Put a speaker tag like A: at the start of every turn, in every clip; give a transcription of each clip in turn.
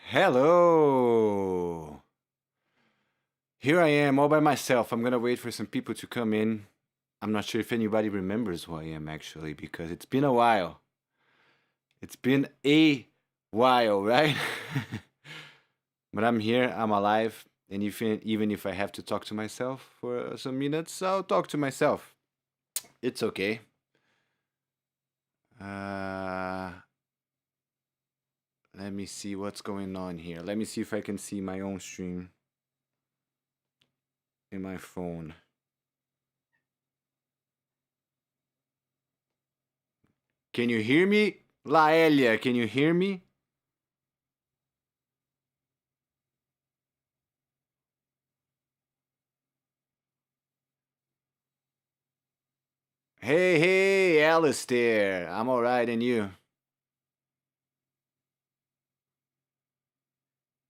A: Hello! Here I am all by myself. I'm gonna wait for some people to come in. I'm not sure if anybody remembers who I am actually, because it's been a while. It's been a while, right? But I'm here, I'm alive, and even if I have to talk to myself for some minutes, I'll talk to myself. It's okay. Uh, Let me see what's going on here. Let me see if I can see my own stream in my phone. Can you hear me? Laelia, can you hear me? Hey, Alistair. I'm alright, and you?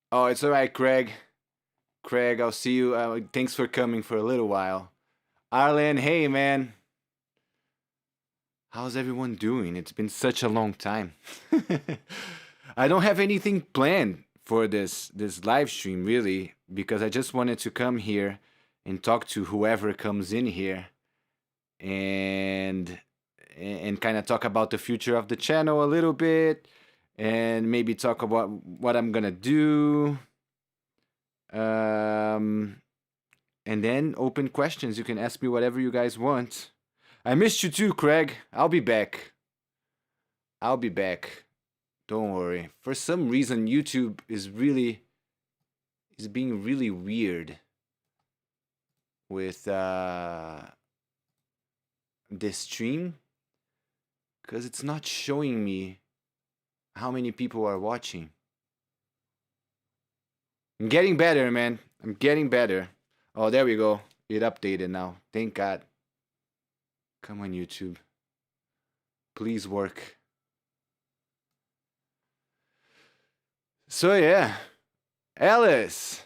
A: Oh, it's alright, Craig. Craig, I'll see you. Thanks for coming for a little while. Arlen, hey, man. How's everyone doing? It's been such a long time. I don't have anything planned for this live stream, really, because I just wanted to come here and talk to whoever comes in here and kind of talk about the future of the channel a little bit and maybe talk about what I'm gonna do, and then open questions. You can ask me whatever you guys want. I missed you too, Craig. I'll be back. Don't worry. For some reason YouTube is being really weird with this stream, because it's not showing me how many people are watching. I'm getting better, man. I'm getting better. Oh, there we go. It updated now. Thank God. Come on, YouTube. Please work. So yeah, Alice.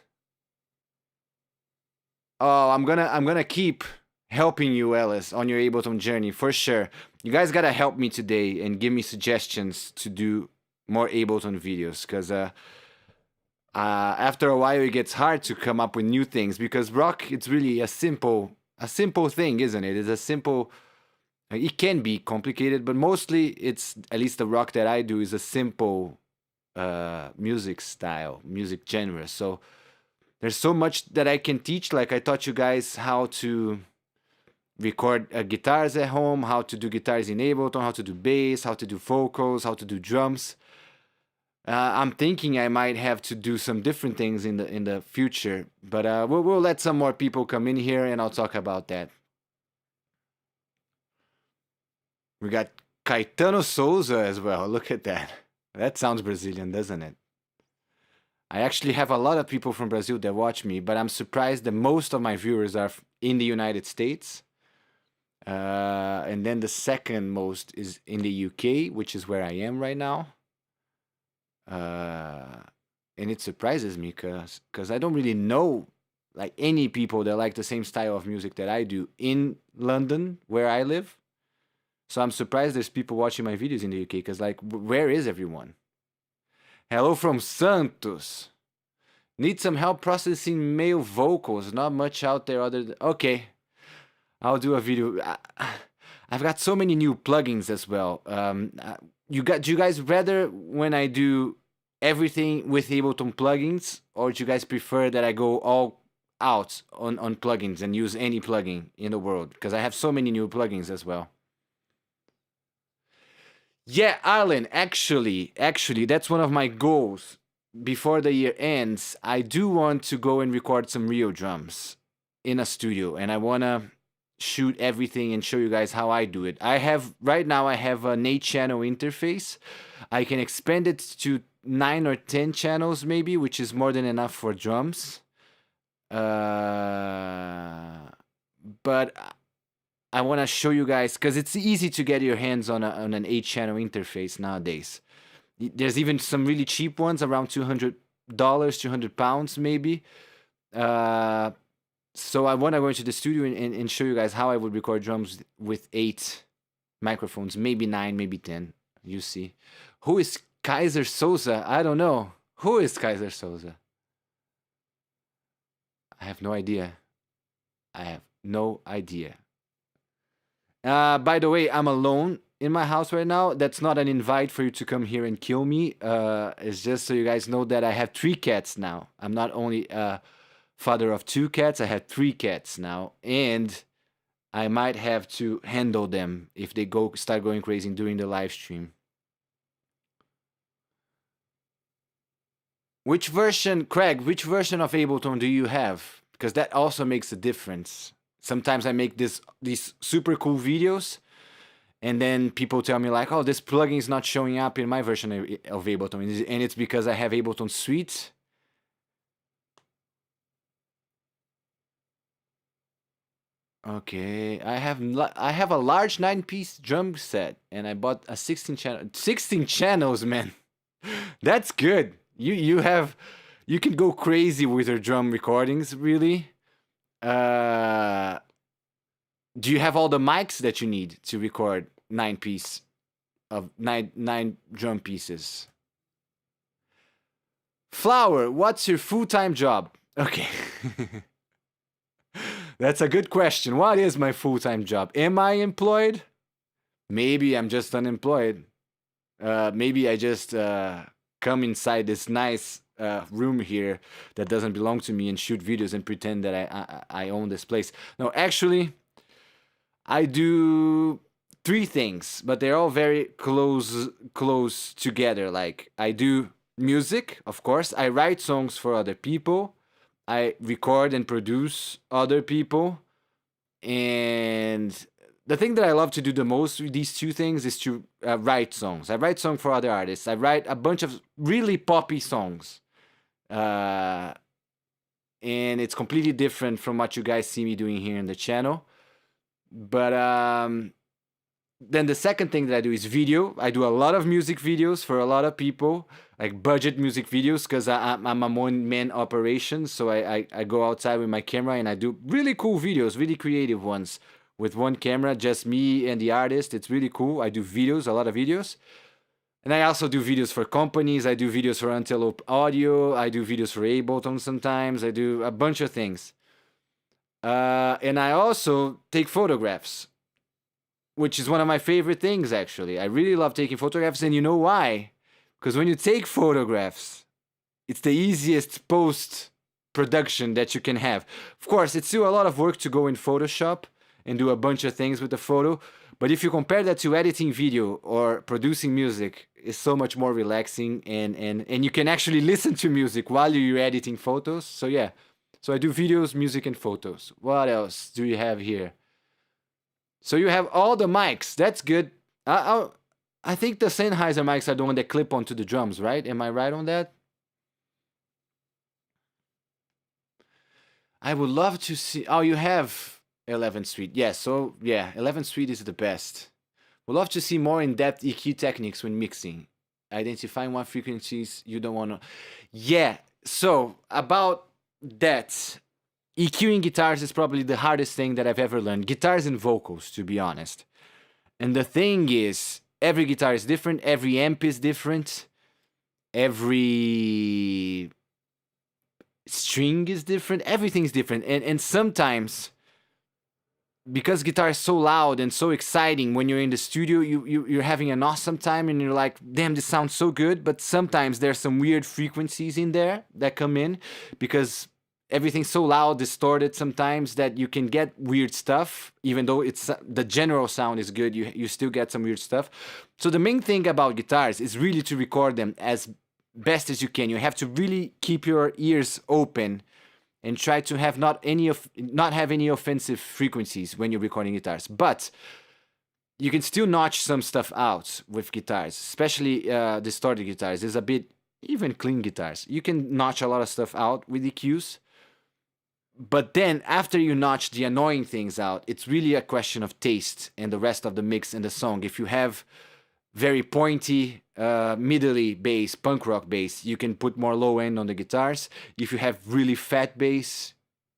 A: Oh, I'm gonna keep helping you, Alice, on your Ableton journey for sure. You guys gotta help me today and give me suggestions to do more Ableton videos, because after a while it gets hard to come up with new things, because rock, it's really a simple thing, isn't it? It's a simple. It can be complicated, but mostly it's, at least the rock that I do, is a simple music style, music genre. So there's so much that I can teach. Like I taught you guys how to record guitars at home, how to do guitars in Ableton, how to do bass, how to do vocals, how to do drums. I'm thinking I might have to do some different things in the future, but we'll let some more people come in here and I'll talk about that. We got Caetano Souza as well. Look at that. That sounds Brazilian, doesn't it? I actually have a lot of people from Brazil that watch me, but I'm surprised that most of my viewers are in the United States. And then the second most is in the UK, which is where I am right now. And it surprises me because I don't really know like any people that like the same style of music that I do in London, where I live. So I'm surprised there's people watching my videos in the UK, because like, where is everyone? Hello from Santos. Need some help processing male vocals. Not much out there other than... Okay, I'll do a video. I've got so many new plugins as well. Do you guys rather when I do everything with Ableton plugins, or do you guys prefer that I go all out on plugins and use any plugin in the world? Because I have so many new plugins as well. Yeah, Arlen, actually, that's one of my goals. Before the year ends, I do want to go and record some real drums in a studio, and I want to shoot everything and show you guys how I do it. Right now I have an 8-channel interface. I can expand it to 9 or 10 channels maybe, which is more than enough for drums. But I want to show you guys, because it's easy to get your hands on an 8-channel interface nowadays. There's even some really cheap ones, around $200, £200 maybe. So I want to go into the studio and show you guys how I would record drums with 8 microphones, maybe 9, maybe 10. You see. Who is Kaiser Souza? I don't know. Who is Kaiser Soze? I have no idea. I have no idea. By the way, I'm alone in my house right now. That's not an invite for you to come here and kill me. It's just so you guys know that I have 3 cats now. I'm not only a father of 2 cats, I have 3 cats now. And I might have to handle them if they start going crazy during the live stream. Which version, Craig, which version of Ableton do you have? Because that also makes a difference. Sometimes I make these super cool videos, and then people tell me like, oh, this plugin is not showing up in my version of Ableton, and it's because I have Ableton Suite. Okay, I have a large 9-piece drum set, and I bought a 16 channels, man. That's good. You can go crazy with your drum recordings, really. Do you have all the mics that you need to record 9 drum pieces? Flower, what's your full-time job? Okay. That's a good question. What is my full-time job? Am I employed? Maybe I'm just unemployed. Maybe I just come inside this nice room here that doesn't belong to me and shoot videos and pretend that I own this place. No, actually, I do 3 things, but they're all very close together. Like, I do music, of course. I write songs for other people. I record and produce other people. And the thing that I love to do the most with these 2 things is to write songs. I write songs for other artists. I write a bunch of really poppy songs. And it's completely different from what you guys see me doing here in the channel. But then the second thing that I do is video. I do a lot of music videos for a lot of people, like budget music videos, because I'm a one-man operation. So I go outside with my camera and I do really cool videos, really creative ones with one camera, just me and the artist. It's really cool. I do videos, a lot of videos. And I also do videos for companies. I do videos for Antelope Audio. I do videos for Ableton sometimes. I do a bunch of things. And I also take photographs, which is one of my favorite things, actually. I really love taking photographs, and you know why? Because when you take photographs, it's the easiest post-production that you can have. Of course, it's still a lot of work to go in Photoshop and do a bunch of things with the photo, but if you compare that to editing video or producing music, it's so much more relaxing, and you can actually listen to music while you're editing photos. So yeah, so I do videos, music, and photos. What else do you have here? So you have all the mics. That's good. I think the Sennheiser mics are the one that clip onto the drums, right? Am I right on that? I would love to see... Oh, you have 11 Suite. Yeah, so yeah, 11 Suite is the best. Would love to see more in-depth EQ techniques when mixing. Identifying what frequencies you don't want to... Yeah, so about that... EQing guitars is probably the hardest thing that I've ever learned. Guitars and vocals, to be honest. And the thing is, every guitar is different, every amp is different, every string is different, everything's different. And sometimes, because guitar is so loud and so exciting, when you're in the studio, you're having an awesome time and you're like, damn, this sounds so good. But sometimes there's some weird frequencies in there that come in because everything's so loud, distorted sometimes that you can get weird stuff. Even though it's the general sound is good, you still get some weird stuff. So the main thing about guitars is really to record them as best as you can. You have to really keep your ears open and try to have not have any offensive frequencies when you're recording guitars. But you can still notch some stuff out with guitars, especially distorted guitars. There's a bit, even clean guitars. You can notch a lot of stuff out with EQs. But then, after you notch the annoying things out, it's really a question of taste and the rest of the mix and the song. If you have very pointy, middly bass, punk rock bass, you can put more low end on the guitars. If you have really fat bass,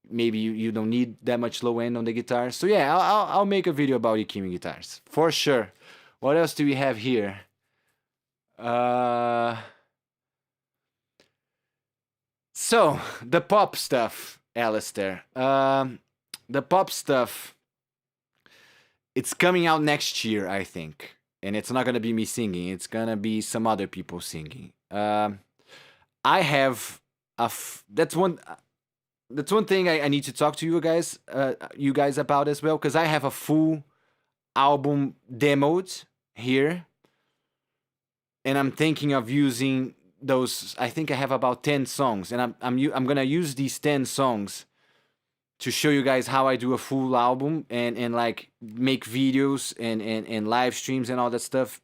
A: maybe you don't need that much low end on the guitars. So yeah, I'll make a video about EQing guitars, for sure. What else do we have here? So the pop stuff, Alistair. The pop stuff. It's coming out next year, I think, and it's not gonna be me singing. It's gonna be some other people singing. I have that's one. That's one thing I need to talk to you guys about as well, because I have a full album demoed here, and I'm thinking of using those. I think I have about 10 songs, and I'm gonna use these 10 songs to show you guys how I do a full album and like make videos and live streams and all that stuff,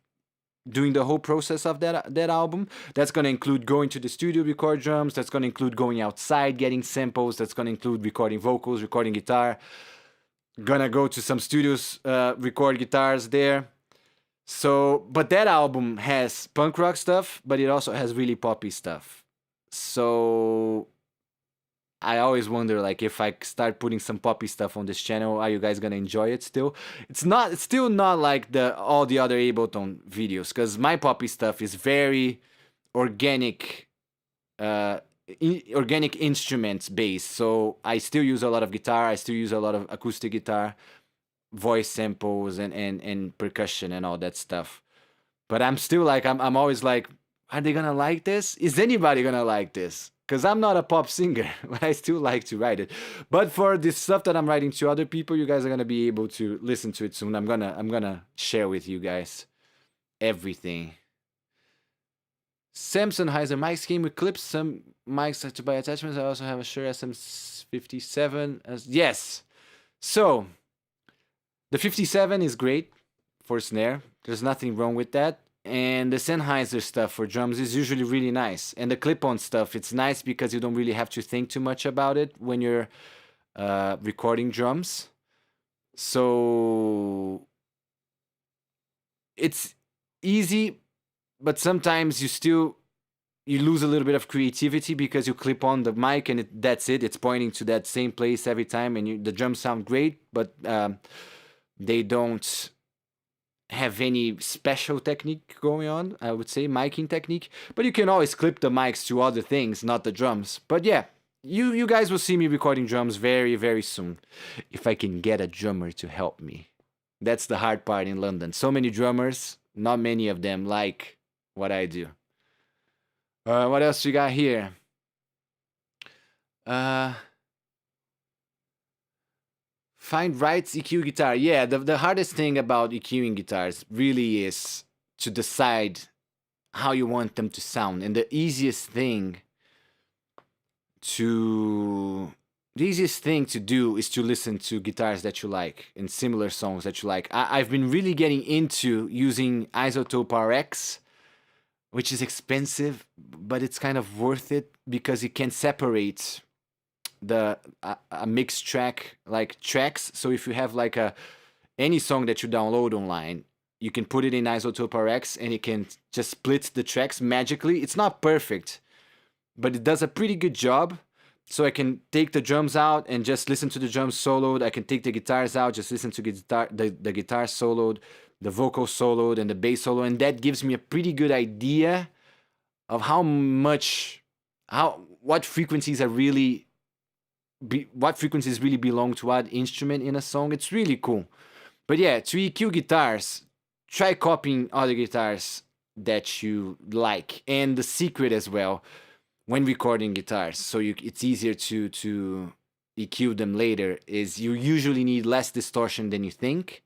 A: doing the whole process of that album. That's gonna include going to the studio, record drums. That's gonna include going outside, getting samples. That's gonna include recording vocals, recording guitar. Gonna go to some studios, record guitars there. So, but that album has punk rock stuff, but it also has really poppy stuff. So I always wonder, like, if I start putting some poppy stuff on this channel, are you guys gonna enjoy it still? It's still not like all the other Ableton videos, because my poppy stuff is very organic, organic instruments based. So I still use a lot of guitar. I still use a lot of acoustic guitar, voice samples, and percussion and all that stuff. But I'm still like, I'm always like, are they gonna like this? Is anybody gonna like this? Because I'm not a pop singer, but I still like to write it. But for this stuff that I'm writing to other people, you guys are gonna be able to listen to it soon. I'm gonna share with you guys everything. Samson Heiser mics came with clips. Some mics have to buy attachments. I also have a Shure SM57. Yes. So the 57 is great for snare. There's nothing wrong with that. And the Sennheiser stuff for drums is usually really nice. And the clip-on stuff, it's nice because you don't really have to think too much about it when you're recording drums. So it's easy, but sometimes you lose a little bit of creativity because you clip on the mic and that's it. It's pointing to that same place every time, and the drums sound great, but they don't have any special technique going on, I would say, miking technique. But you can always clip the mics to other things, not the drums. But yeah, you guys will see me recording drums very, very soon, if I can get a drummer to help me. That's the hard part in London. So many drummers, not many of them like what I do. What else we got here? Find right EQ guitar. Yeah, the hardest thing about EQing guitars really is to decide how you want them to sound. And the easiest thing to do is to listen to guitars that you like and similar songs that you like. I've been really getting into using Isotope RX, which is expensive, but it's kind of worth it because it can separate a mixed track, like tracks. So if you have like any song that you download online, you can put it in Isotope RX and it can just split the tracks magically. It's not perfect, but it does a pretty good job. So I can take the drums out and just listen to the drums soloed. I can take the guitars out, just listen to the guitar soloed, the vocal soloed, and the bass solo, and that gives me a pretty good idea of what frequencies really belong to what instrument in a song. It's really cool. But yeah, to EQ guitars, try copying other guitars that you like. And the secret as well, when recording guitars, so it's easier to EQ them later, is you usually need less distortion than you think.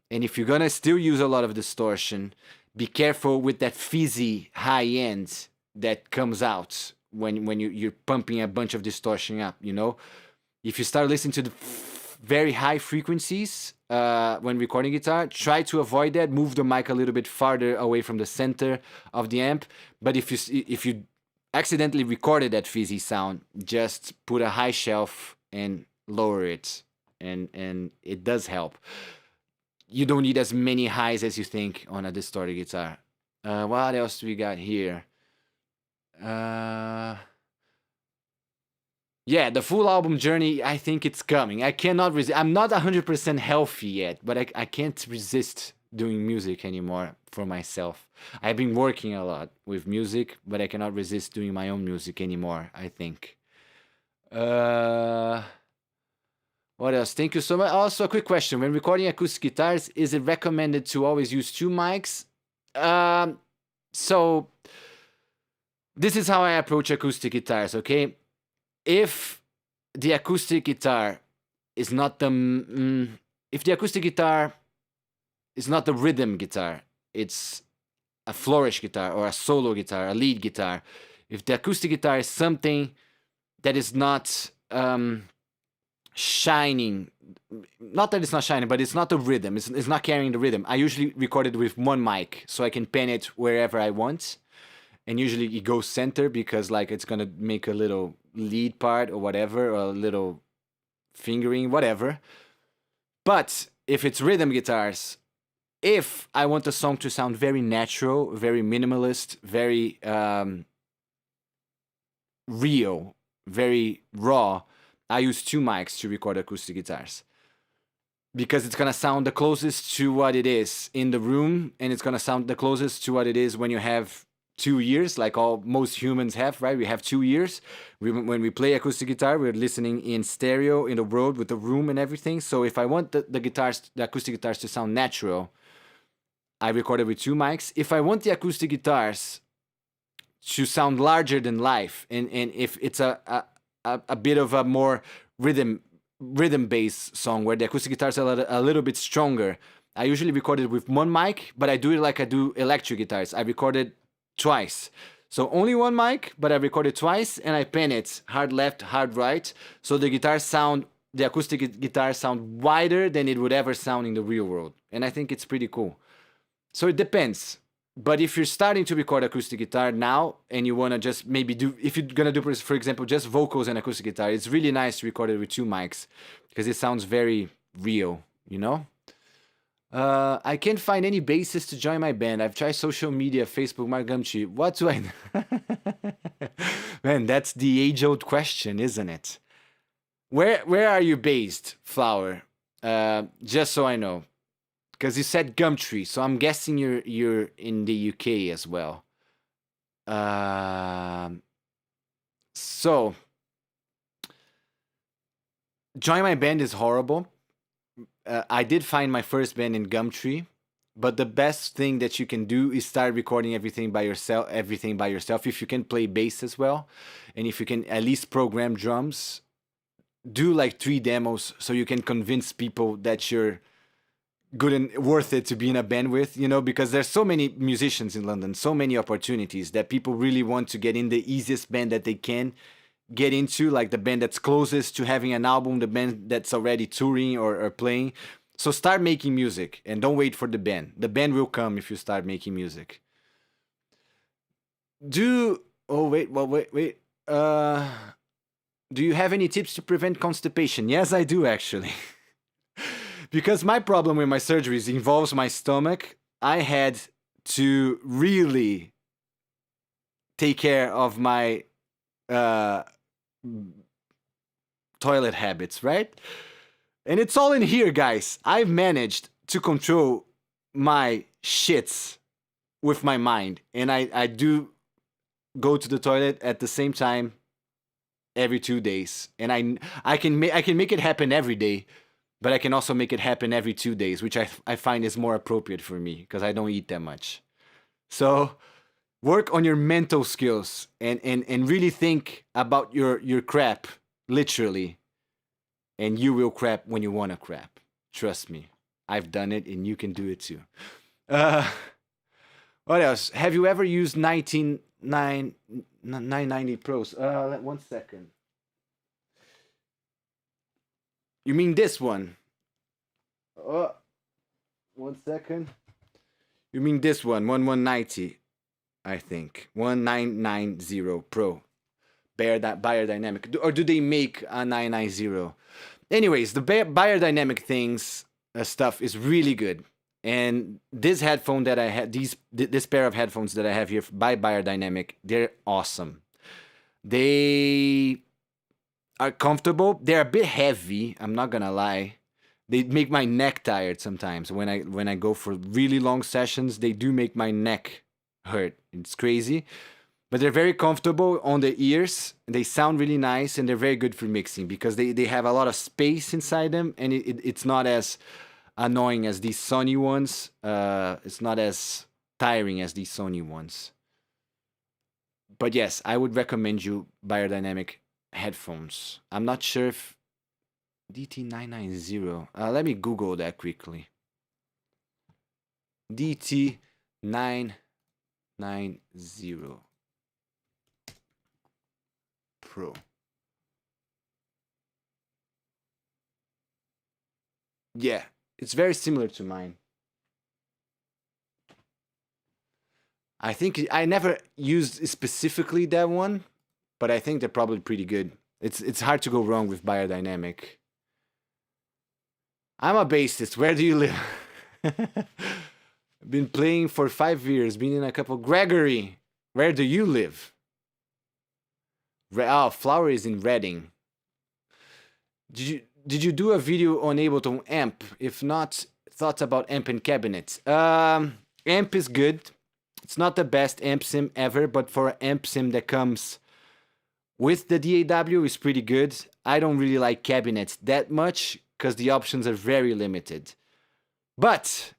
A: And if you're gonna still use a lot of distortion, be careful with that fizzy high end that comes out when you're pumping a bunch of distortion up, you know? If you start listening to the very high frequencies when recording guitar, try to avoid that. Move the mic a little bit farther away from the center of the amp. But if you accidentally recorded that fizzy sound, just put a high shelf and lower it, and it does help. You don't need as many highs as you think on a distorted guitar. What else do we got here? Yeah, the full album journey, I think it's coming. I cannot resist. I'm not 100% healthy yet, but I can't resist doing music anymore for myself. I've been working a lot with music, but I cannot resist doing my own music anymore, I think. Uh, what else? Thank you so much. Also, a quick question: when recording acoustic guitars, is it recommended to always use two mics? So this is how I approach acoustic guitars. Okay, if the acoustic guitar is not the if the acoustic guitar is not the rhythm guitar, it's a flourish guitar or a solo guitar, a lead guitar. If the acoustic guitar is something that is not shining, not that it's not shining, but it's not the rhythm, it's not carrying the rhythm, I usually record it with one mic so I can pan it wherever I want. And usually it goes center because like it's gonna make a little lead part or whatever, or a little fingering, whatever. But if it's rhythm guitars, if I want the song to sound very natural, very minimalist, very real, very raw, I use two mics to record acoustic guitars. Because it's gonna sound the closest to what it is in the room, and it's gonna sound the closest to what it is when you have 2 ears, like most humans have, right? We have 2 ears. When we play acoustic guitar, we're listening in stereo in the world with the room and everything. So if I want the acoustic guitars to sound natural, I record it with two mics. If I want the acoustic guitars to sound larger than life, and if it's a bit of a more rhythm-based song where the acoustic guitars are a little bit stronger, I usually record it with one mic, but I do it like I do electric guitars. I record it twice. So only one mic, but I record it twice, and I pan it hard left, hard right, so the acoustic guitars sound wider than it would ever sound in the real world. And I think it's pretty cool. So it depends. But if you're starting to record acoustic guitar now and you want to just maybe if you're going to do, for example, just vocals and acoustic guitar, it's really nice to record it with two mics because it sounds very real, you know? I can't find any bassist to join my band. I've tried social media, Facebook, Gumtree. What do I... Man, that's the age-old question, isn't it? Where are you based, Flower? Just so I know. Because you said Gumtree, so I'm guessing you're in the UK as well. So join my band is horrible. I did find my first band in Gumtree, but the best thing that you can do is start recording everything by yourself. If you can play bass as well, and if you can at least program drums, do like 3 demos so you can convince people that you're good and worth it to be in a band with, you know, because there's so many musicians in London, so many opportunities that people really want to get in the easiest band that they can get into, like the band that's closest to having an album, the band that's already touring or playing. So start making music and don't wait for the band. The band will come if you start making music. Do you have any tips to prevent constipation? Yes, I do actually. Because my problem with my surgeries involves my stomach, I had to really take care of my toilet habits, right? And it's all in here, guys. I've managed to control my shits with my mind, and I do go to the toilet at the same time every 2 days, and I can make it happen every day, but I can also make it happen every 2 days, which I find is more appropriate for me because I don't eat that much. So work on your mental skills and really think about your crap, literally. And you will crap when you want to crap. Trust me. I've done it and you can do it too. What else? Have you ever used 990 Pros? 1 second. You mean this one? 1 second. You mean this one? 1190, I think. 1990 Pro. Beyerdynamic. Or do they make a 990? Anyways, the Beyerdynamic things stuff is really good. And this headphone that I had, this pair of headphones that I have here by Beyerdynamic, they're awesome. They are comfortable. They're a bit heavy, I'm not gonna lie. They make my neck tired sometimes. When I go for really long sessions, they do make my neck hurt. It's crazy. but they're very comfortable on the ears. They sound really nice, and they're very good for mixing because they have a lot of space inside them, and it's not as annoying as these Sony ones. It's not as tiring as these Sony ones. But yes, I would recommend you Biodynamic headphones. I'm not sure if DT990. Let me Google that quickly. DT990 Pro. Yeah, it's very similar to mine. I think I never used specifically that one, but I think they're probably pretty good. It's hard to go wrong with Biodynamic. I'm a bassist. Where do you live? Been playing for 5 years. Been in a couple. Gregory, where do you live? Flower is in Reading. Did you do a video on Ableton amp? If not, thoughts about amp and cabinets. Amp is good. It's not the best amp sim ever, but for an amp sim that comes with the DAW is pretty good. I don't really like cabinets that much because the options are very limited. But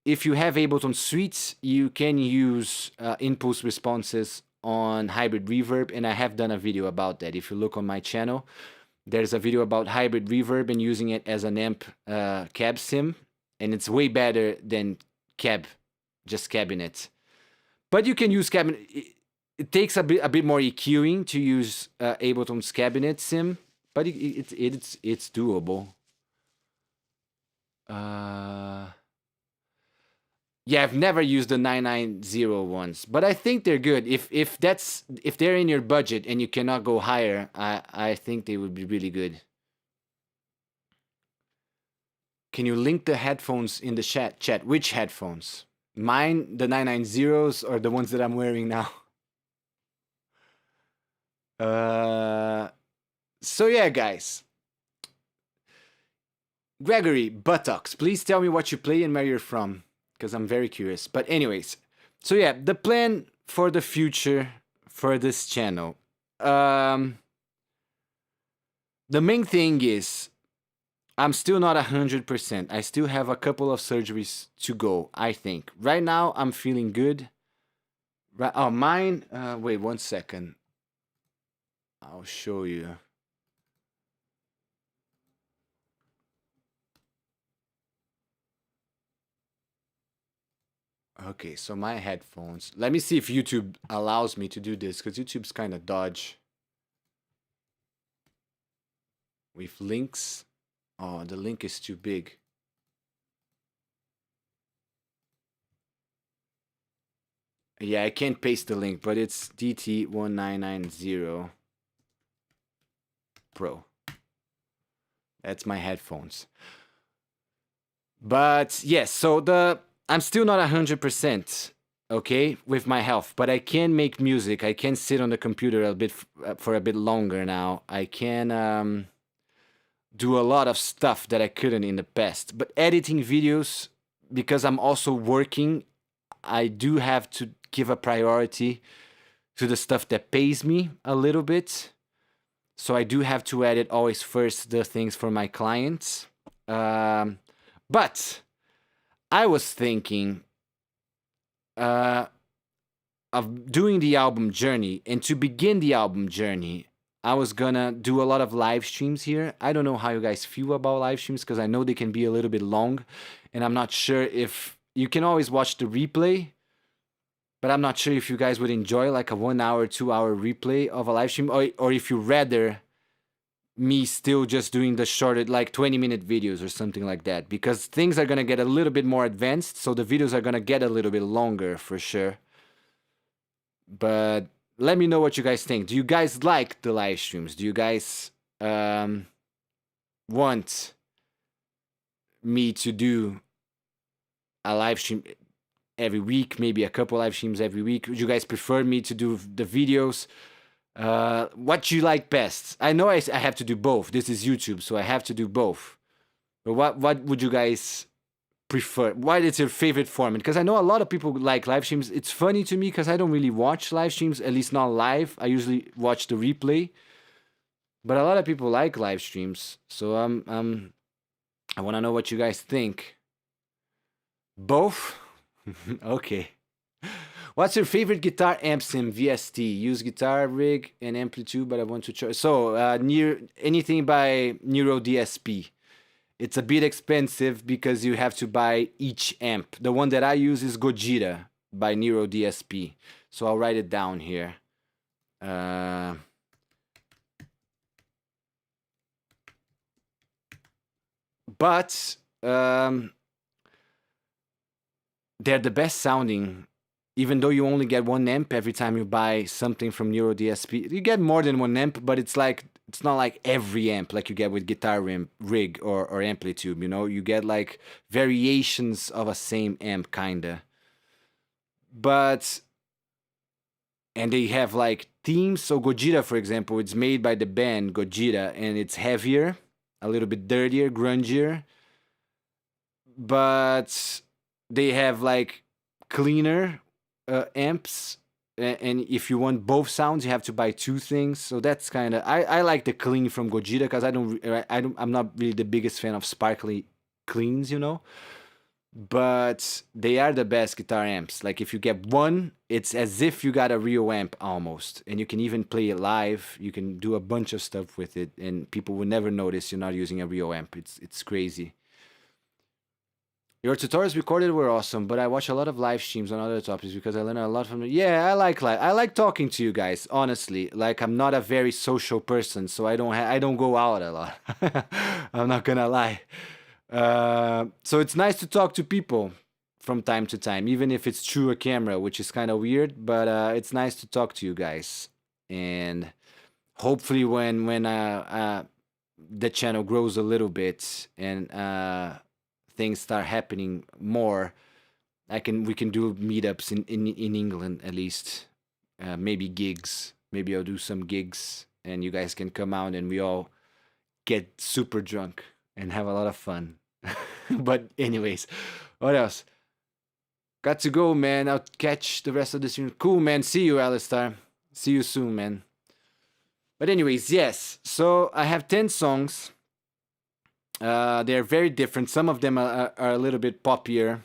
A: if you have Ableton Suites, you can use impulse responses on hybrid reverb, and I have done a video about that. If you look on my channel, there's a video about hybrid reverb and using it as an amp cab sim, and it's way better than just cabinet. But you can use cabinet. It takes a bit more EQing to use Ableton's cabinet sim, but it's doable. Yeah, I've never used the 990 ones, but I think they're good. If they're in your budget and you cannot go higher, I think they would be really good. Can you link the headphones in the chat? Which headphones? Mine, the 990s, or the ones that I'm wearing now? So yeah, guys. Gregory, buttocks, please tell me what you play and where you're from, because I'm very curious. But anyways, so yeah, the plan for the future for this channel. The main thing is I'm still not 100%. I still have a couple of surgeries to go, I think. Right now, I'm feeling good. Mine, wait 1 second. I'll show you. Okay, so my headphones. Let me see if YouTube allows me to do this, because YouTube's kind of dodge. With links. Oh, the link is too big. Yeah, I can't paste the link, but it's DT1990 Pro. That's my headphones. But yes, so I'm still not 100%, okay, with my health, but I can make music. I can sit on the computer a bit for a bit longer now. I can do a lot of stuff that I couldn't in the past. But editing videos, because I'm also working, I do have to give a priority to the stuff that pays me a little bit. So I do have to edit always first the things for my clients. But I was thinking of doing the album journey, and to begin the album journey, I was gonna do a lot of live streams here. I don't know how you guys feel about live streams, because I know they can be a little bit long, and I'm not sure if you can always watch the replay, but I'm not sure if you guys would enjoy like a 1 hour, 2 hour replay of a live stream, or if you rather me still just doing the shorter, like 20-minute videos or something like that, because things are gonna get a little bit more advanced, so the videos are gonna get a little bit longer for sure. But let me know what you guys think. Do you guys like the live streams? Do you guys want me to do a live stream every week, maybe a couple live streams every week? Would you guys prefer me to do the videos? What you like best? I know I have to do both. This is YouTube, so I have to do both. But what would you guys prefer? What is your favorite format? Because I know a lot of people like live streams. It's funny to me because I don't really watch live streams, at least not live. I usually watch the replay, but a lot of people like live streams. So I want to know what you guys think. Both? Okay. What's your favorite guitar amp sim? VST. Use guitar rig and amplitude, but I want to choose. So anything by Neuro DSP. It's a bit expensive because you have to buy each amp. The one that I use is Gojira by Neuro DSP. So I'll write it down here. But they're the best sounding, even though you only get one amp every time you buy something from Neuro DSP. You get more than one amp, but it's not like every amp like you get with guitar rig or amplitude, you know? You get like variations of a same amp, kinda. But, and they have like themes. So Gojira, for example, it's made by the band Gojira, and it's heavier, a little bit dirtier, grungier. But they have like cleaner amps, and if you want both sounds, you have to buy two things. So that's kind of I like the clean from Gojira because I'm not really the biggest fan of sparkly cleans, you know. But they are the best guitar amps. Like if you get one, it's as if you got a real amp almost, and you can even play it live. You can do a bunch of stuff with it, and people will never notice you're not using a real amp. It's crazy. Your tutorials recorded were awesome, but I watch a lot of live streams on other topics because I learn a lot from them. Yeah, I like talking to you guys, honestly. Like I'm not a very social person, so I don't go out a lot. I'm not gonna lie. So it's nice to talk to people from time to time, even if it's through a camera, which is kind of weird, but it's nice to talk to you guys. And hopefully when the channel grows a little bit and things start happening more, we can do meetups in England at least. Maybe gigs. Maybe I'll do some gigs and you guys can come out and we all get super drunk and have a lot of fun. But anyways, what else? Got to go, man. I'll catch the rest of the stream. Cool, man. See you, Alistair. See you soon, man. But anyways, yes. So I have 10 songs. They're very different. Some of them are a little bit poppier.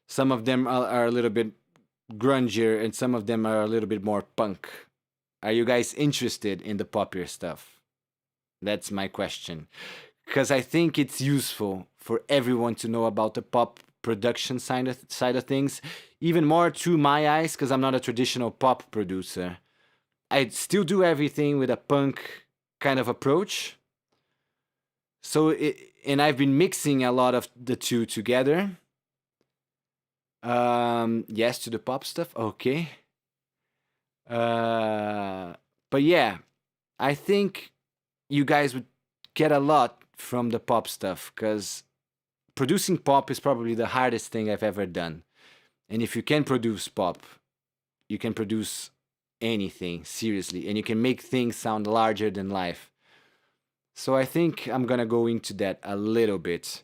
A: Some of them are a little bit grungier, and some of them are a little bit more punk. Are you guys interested in the poppier stuff? That's my question. Because I think it's useful for everyone to know about the pop production side of things. Even more through my eyes, because I'm not a traditional pop producer. I still do everything with a punk kind of approach. So, and I've been mixing a lot of the two together. Yes, to the pop stuff. Okay. But yeah, I think you guys would get a lot from the pop stuff because producing pop is probably the hardest thing I've ever done. And if you can produce pop, you can produce anything, seriously, and you can make things sound larger than life. So I think I'm gonna go into that a little bit.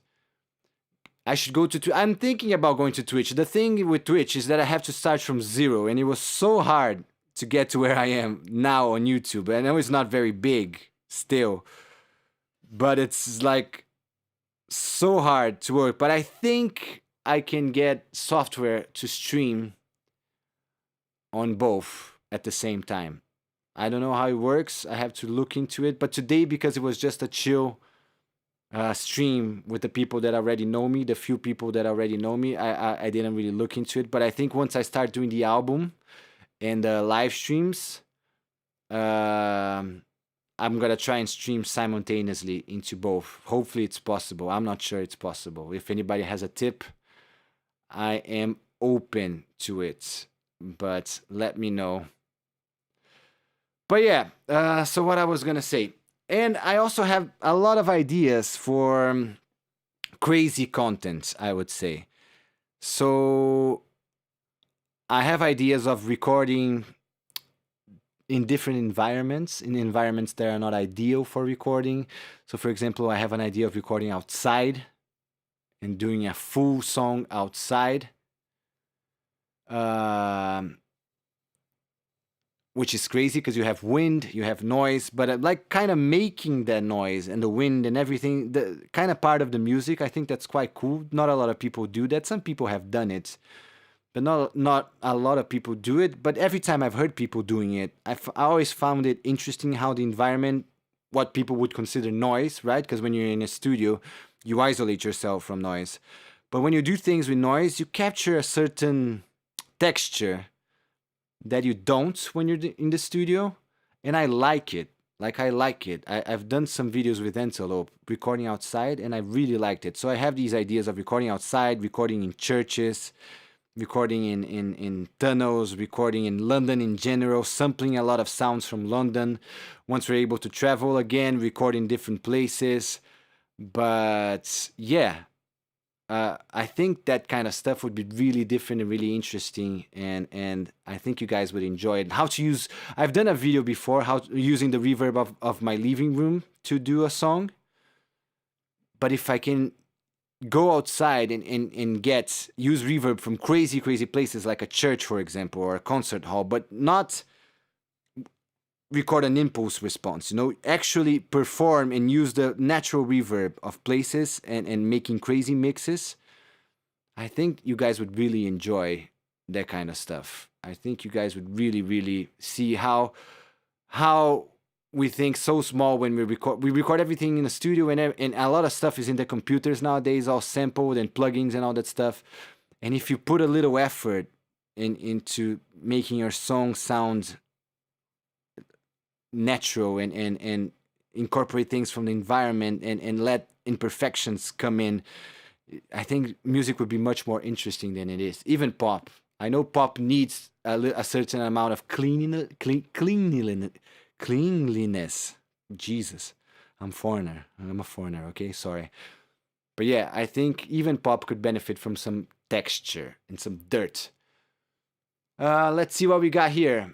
A: I should go to I'm thinking about going to Twitch. The thing with Twitch is that I have to start from zero, and it was so hard to get to where I am now on YouTube. I know it's not very big still, but it's like so hard to work. But I think I can get software to stream on both at the same time. I don't know how it works. I have to look into it. But today, because it was just a chill stream with the people that already know me, the few people that already know me, I didn't really look into it. But I think once I start doing the album and the live streams, I'm gonna try and stream simultaneously into both. Hopefully it's possible. I'm not sure it's possible. If anybody has a tip, I am open to it. But let me know. But yeah, so what I was gonna say. And I also have a lot of ideas for crazy content, I would say. So I have ideas of recording in different environments, in environments that are not ideal for recording. So for example, I have an idea of recording outside and doing a full song outside, um, which is crazy because you have wind, you have noise, but like kind of making that noise and the wind and everything, the kind of part of the music. I think that's quite cool. Not a lot of people do that. Some people have done it, but not a lot of people do it. But every time I've heard people doing it, I always found it interesting how the environment, what people would consider noise, right? Because when you're in a studio, you isolate yourself from noise. But when you do things with noise, you capture a certain texture that you don't when you're in the studio, and I like it. Like I like it. I've done some videos with Antelope recording outside, and I really liked it. So I have these ideas of recording outside, recording in churches, recording in tunnels, recording in London in general, sampling a lot of sounds from London. Once we're able to travel again, record in different places. But yeah, I think that kind of stuff would be really different and really interesting, and I think you guys would enjoy it. How to use? I've done a video before how using the reverb of my living room to do a song. But if I can go outside and get use reverb from crazy places like a church, for example, or a concert hall, but not record an impulse response, actually perform and use the natural reverb of places and making crazy mixes, I think you guys would really enjoy that kind of stuff. I think you guys would really see how we think so small when we record everything in the studio, and a lot of stuff is in the computers nowadays, all sampled and plugins and all that stuff. And if you put a little effort into making your song sound natural and incorporate things from the environment and let imperfections come in, I think music would be much more interesting than it is. Even pop. I know pop needs a certain amount of cleanliness. Jesus, I'm a foreigner, okay? Sorry. But yeah, I think even pop could benefit from some texture and some dirt. Let's see what we got here.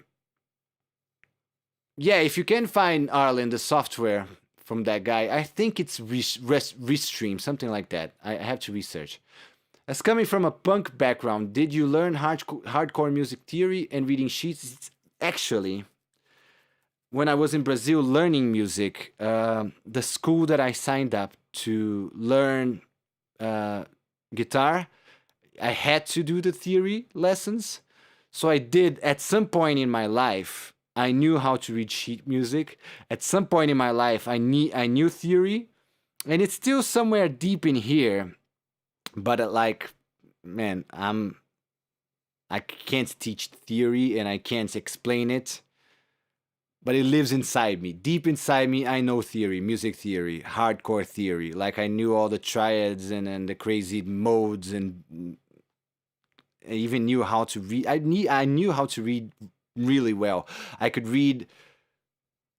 A: Yeah, if you can find Arlen, the software from that guy, I think it's Restream, something like that. I have to research. As coming from a punk background, did you learn hardcore music theory and reading sheets? Actually, when I was in Brazil learning music, the school that I signed up to learn guitar, I had to do the theory lessons. So I did at some point in my life. I knew how to read sheet music. At some point in my life, I knew theory, and it's still somewhere deep in here. But man, I can't teach theory and I can't explain it. But it lives inside me. Deep inside me, I know theory, music theory, hardcore theory. Like I knew all the triads and the crazy modes, and I even knew how to read. I knew how to read really well. I could read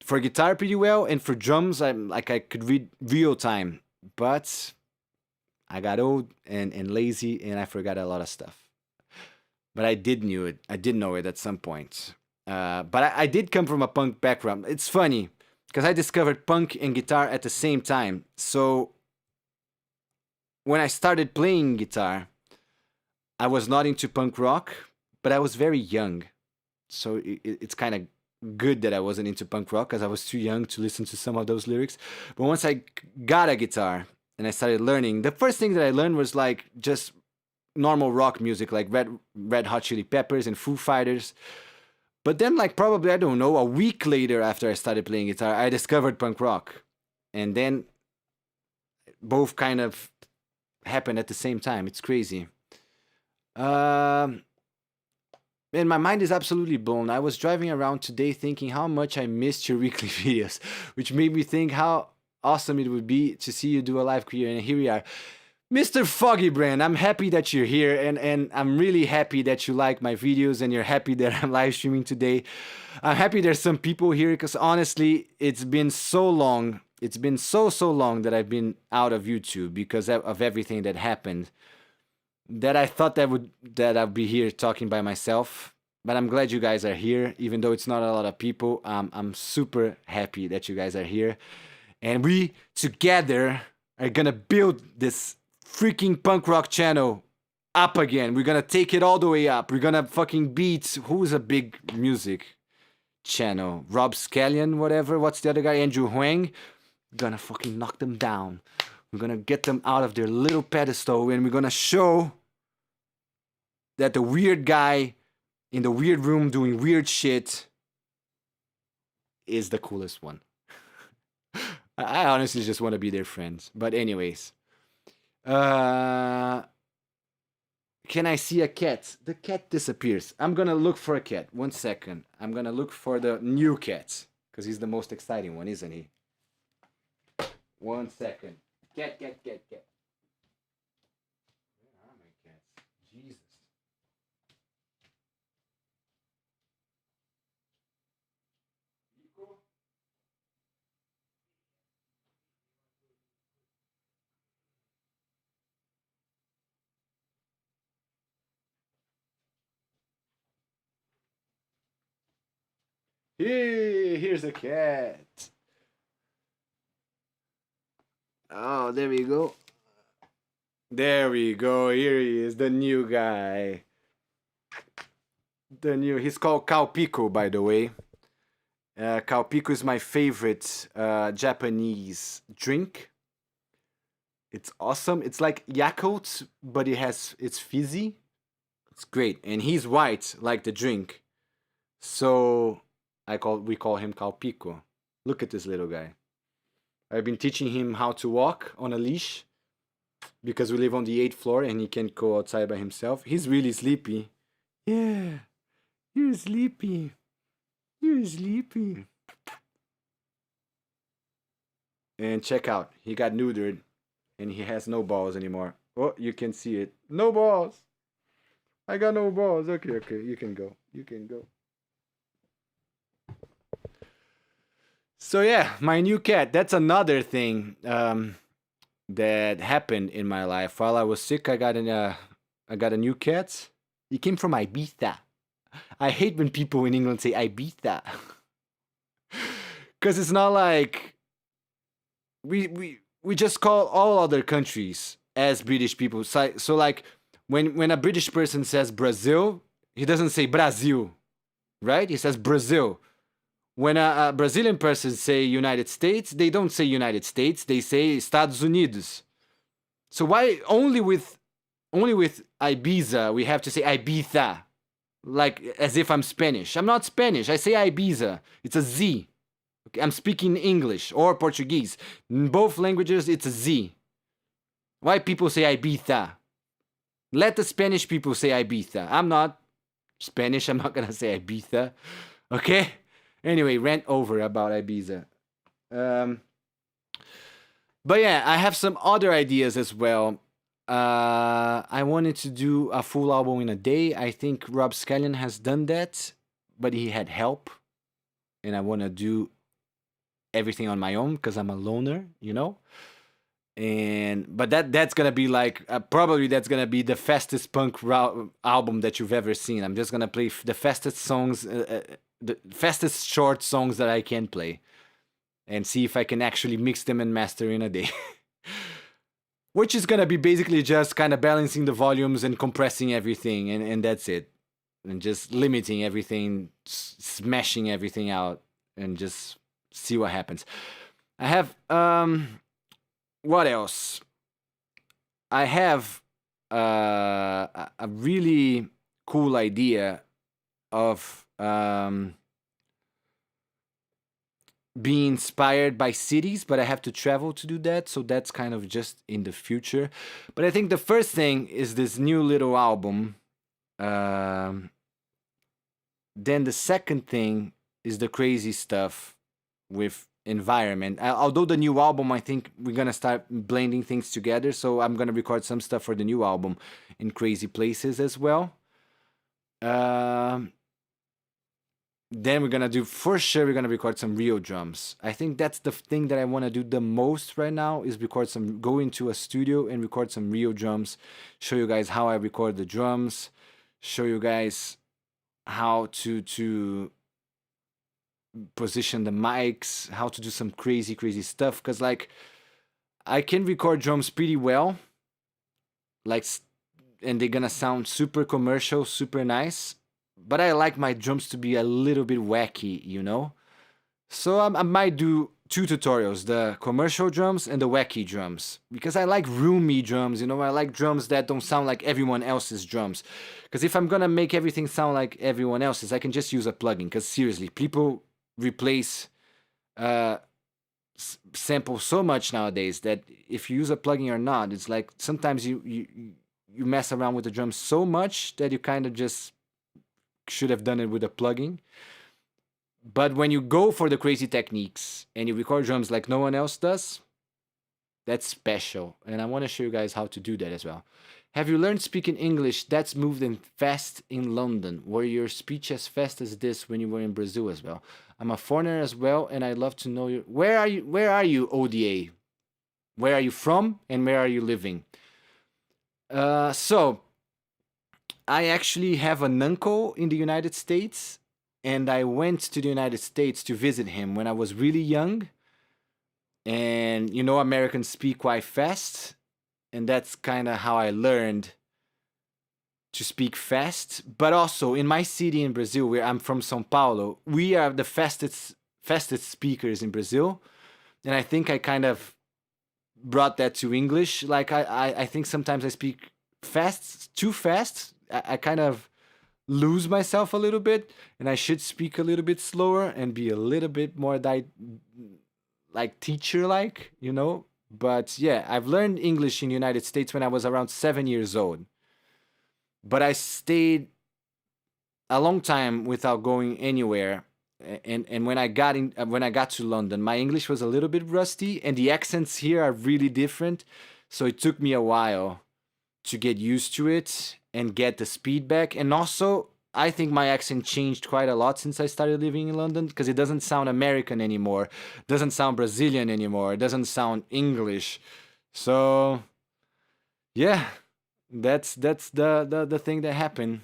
A: for guitar pretty well, and for drums, I could read real time. But I got old and lazy, and I forgot a lot of stuff. But I did know it at some point. But I did come from a punk background. It's funny because I discovered punk and guitar at the same time. So when I started playing guitar, I was not into punk rock, but I was very young. So it's kind of good that I wasn't into punk rock because I was too young to listen to some of those lyrics. But once I got a guitar and I started learning, the first thing that I learned was like just normal rock music, like Red Hot Chili Peppers and Foo Fighters. But then, like, probably, I don't know, a week later after I started playing guitar, I discovered punk rock. And then both kind of happened at the same time. It's crazy. And my mind is absolutely blown. I was driving around today thinking how much I missed your weekly videos, which made me think how awesome it would be to see you do a live career. And here we are. Mr. Foggy Brand, I'm happy that you're here, and I'm really happy that you like my videos and you're happy that I'm live streaming today. I'm happy there's some people here because honestly, it's been so long. It's been so long that I've been out of YouTube because of everything that happened, that I thought that I'd be here talking by myself. But I'm glad you guys are here, even though it's not a lot of people. I'm super happy that you guys are here, and we together are gonna build this freaking punk rock channel up again. We're gonna take it all the way up. We're gonna fucking beat who's a big music channel? Rob Scallion, whatever. What's the other guy? Andrew Huang. We're gonna fucking knock them down. We're gonna get them out of their little pedestal, and we're gonna show that the weird guy in the weird room doing weird shit is the coolest one. I honestly just want to be their friends. But anyways, can I see a cat? The cat disappears. I'm gonna look for a cat. 1 second. I'm gonna look for the new cat because he's the most exciting one, isn't he? 1 second. Cat. Where are my cats? Jesus. Hey, here's a cat. Oh, there we go. There we go. Here he is, the new guy. He's called Calpico, by the way. Calpico is my favorite Japanese drink. It's awesome. It's like Yakult, but it's fizzy. It's great, and he's white like the drink. So we call him Calpico. Look at this little guy. I've been teaching him how to walk on a leash because we live on the 8th floor and he can't go outside by himself. He's really sleepy. Yeah, you're sleepy. You're sleepy. And check out, he got neutered and he has no balls anymore. Oh, you can see it. No balls. I got no balls. Okay, you can go. So yeah, my new cat. That's another thing that happened in my life. While I was sick, I got a new cat. He came from Ibiza. I hate when people in England say Ibiza, because it's not like we just call all other countries as British people. So like when a British person says Brazil, he doesn't say Brasil, right? He says Brazil. When a Brazilian person say United States, they don't say United States, they say Estados Unidos. So why only with Ibiza we have to say Ibiza? Like as if I'm Spanish. I'm not Spanish. I say Ibiza. It's a Z. Okay, I'm speaking English or Portuguese. In both languages it's a Z. Why people say Ibiza? Let the Spanish people say Ibiza. I'm not Spanish. I'm not gonna say Ibiza. Okay? Anyway, rant over about Ibiza. But yeah, I have some other ideas as well. I wanted to do a full album in a day. I think Rob Scallion has done that, but he had help. And I want to do everything on my own because I'm a loner, you know? But that's gonna be like probably that's gonna be the fastest punk album that you've ever seen. I'm just gonna play the fastest songs, the fastest short songs that I can play, and see if I can actually mix them and master in a day. Which is gonna be basically just kind of balancing the volumes and compressing everything, and that's it, and just limiting everything, smashing everything out, and just see what happens. I have what else? I have a really cool idea of being inspired by cities, but I have to travel to do that, so that's kind of just in the future. But I think the first thing is this new little album. Then the second thing is the crazy stuff with environment. Although the new album, I think we're gonna start blending things together, so I'm gonna record some stuff for the new album in crazy places as well. Then we're gonna record some real drums. I think that's the thing that I want to do the most right now, is go into a studio and record some real drums, show you guys how I record the drums, show you guys how to position the mics, how to do some crazy stuff, because like I can record drums pretty well, like, and they're gonna sound super commercial, super nice. But I like my drums to be a little bit wacky, you know. So I might do two tutorials: the commercial drums and the wacky drums, because I like roomy drums. You know, I like drums that don't sound like everyone else's drums. Because if I'm gonna make everything sound like everyone else's, I can just use a plugin. Because seriously, people replace uh, samples so much nowadays that if you use a plugin or not, it's like sometimes you mess around with the drums so much that you kind of just should have done it with a plugin. But when you go for the crazy techniques and you record drums like no one else does, that's special. And I want to show you guys how to do that as well. Have you learned speaking English that smooth and fast in London? Were your speech as fast as this when you were in Brazil as well? I'm a foreigner as well, and I'd love to know you. Where are you? Where are you, ODA? Where are you from, and where are you living? So I actually have an uncle in the United States, and I went to the United States to visit him when I was really young. And you know, Americans speak quite fast, and that's kind of how I learned to speak fast. But also in my city in Brazil, where I'm from, São Paulo, we are the fastest speakers in Brazil, and I think I kind of brought that to English. Like I think sometimes I speak fast, too fast. I kind of lose myself a little bit, and I should speak a little bit slower and be a little bit more like teacher like, you know. But yeah, I've learned English in the United States when I was around 7 years old. But I stayed a long time without going anywhere. And when I got to London, my English was a little bit rusty, and the accents here are really different. So it took me a while to get used to it and get the speed back. And also, I think my accent changed quite a lot since I started living in London, because it doesn't sound American anymore, doesn't sound Brazilian anymore, it doesn't sound English. So yeah, that's the thing that happened.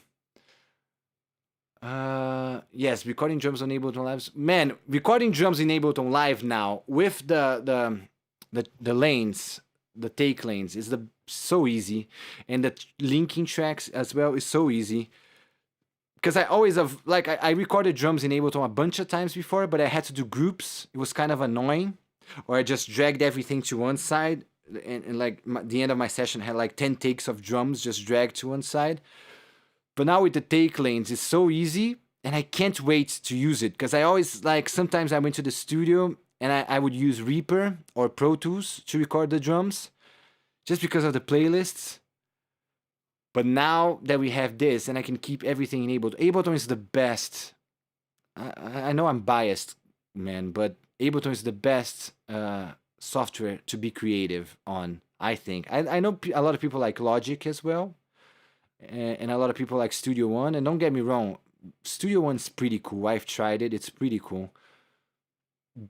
A: Yes, recording drums on Ableton Live. Man, recording drums in Ableton Live now with the lanes, the take lanes, is so easy, and the linking tracks as well is so easy. Because I always have, like, I recorded drums in Ableton a bunch of times before, but I had to do groups. It was kind of annoying, or I just dragged everything to one side, and like the end of my session had like 10 takes of drums just dragged to one side. But now with the take lanes, it's so easy, and I can't wait to use it, because I always, like, sometimes I went to the studio and I would use Reaper or Pro Tools to record the drums just because of the playlists. But now that we have this, and I can keep everything in Ableton. Ableton is the best. I know I'm biased, man, but Ableton is the best software to be creative on, I think. I know a lot of people like Logic as well, and a lot of people like Studio One. And don't get me wrong, Studio One's pretty cool. I've tried it. It's pretty cool.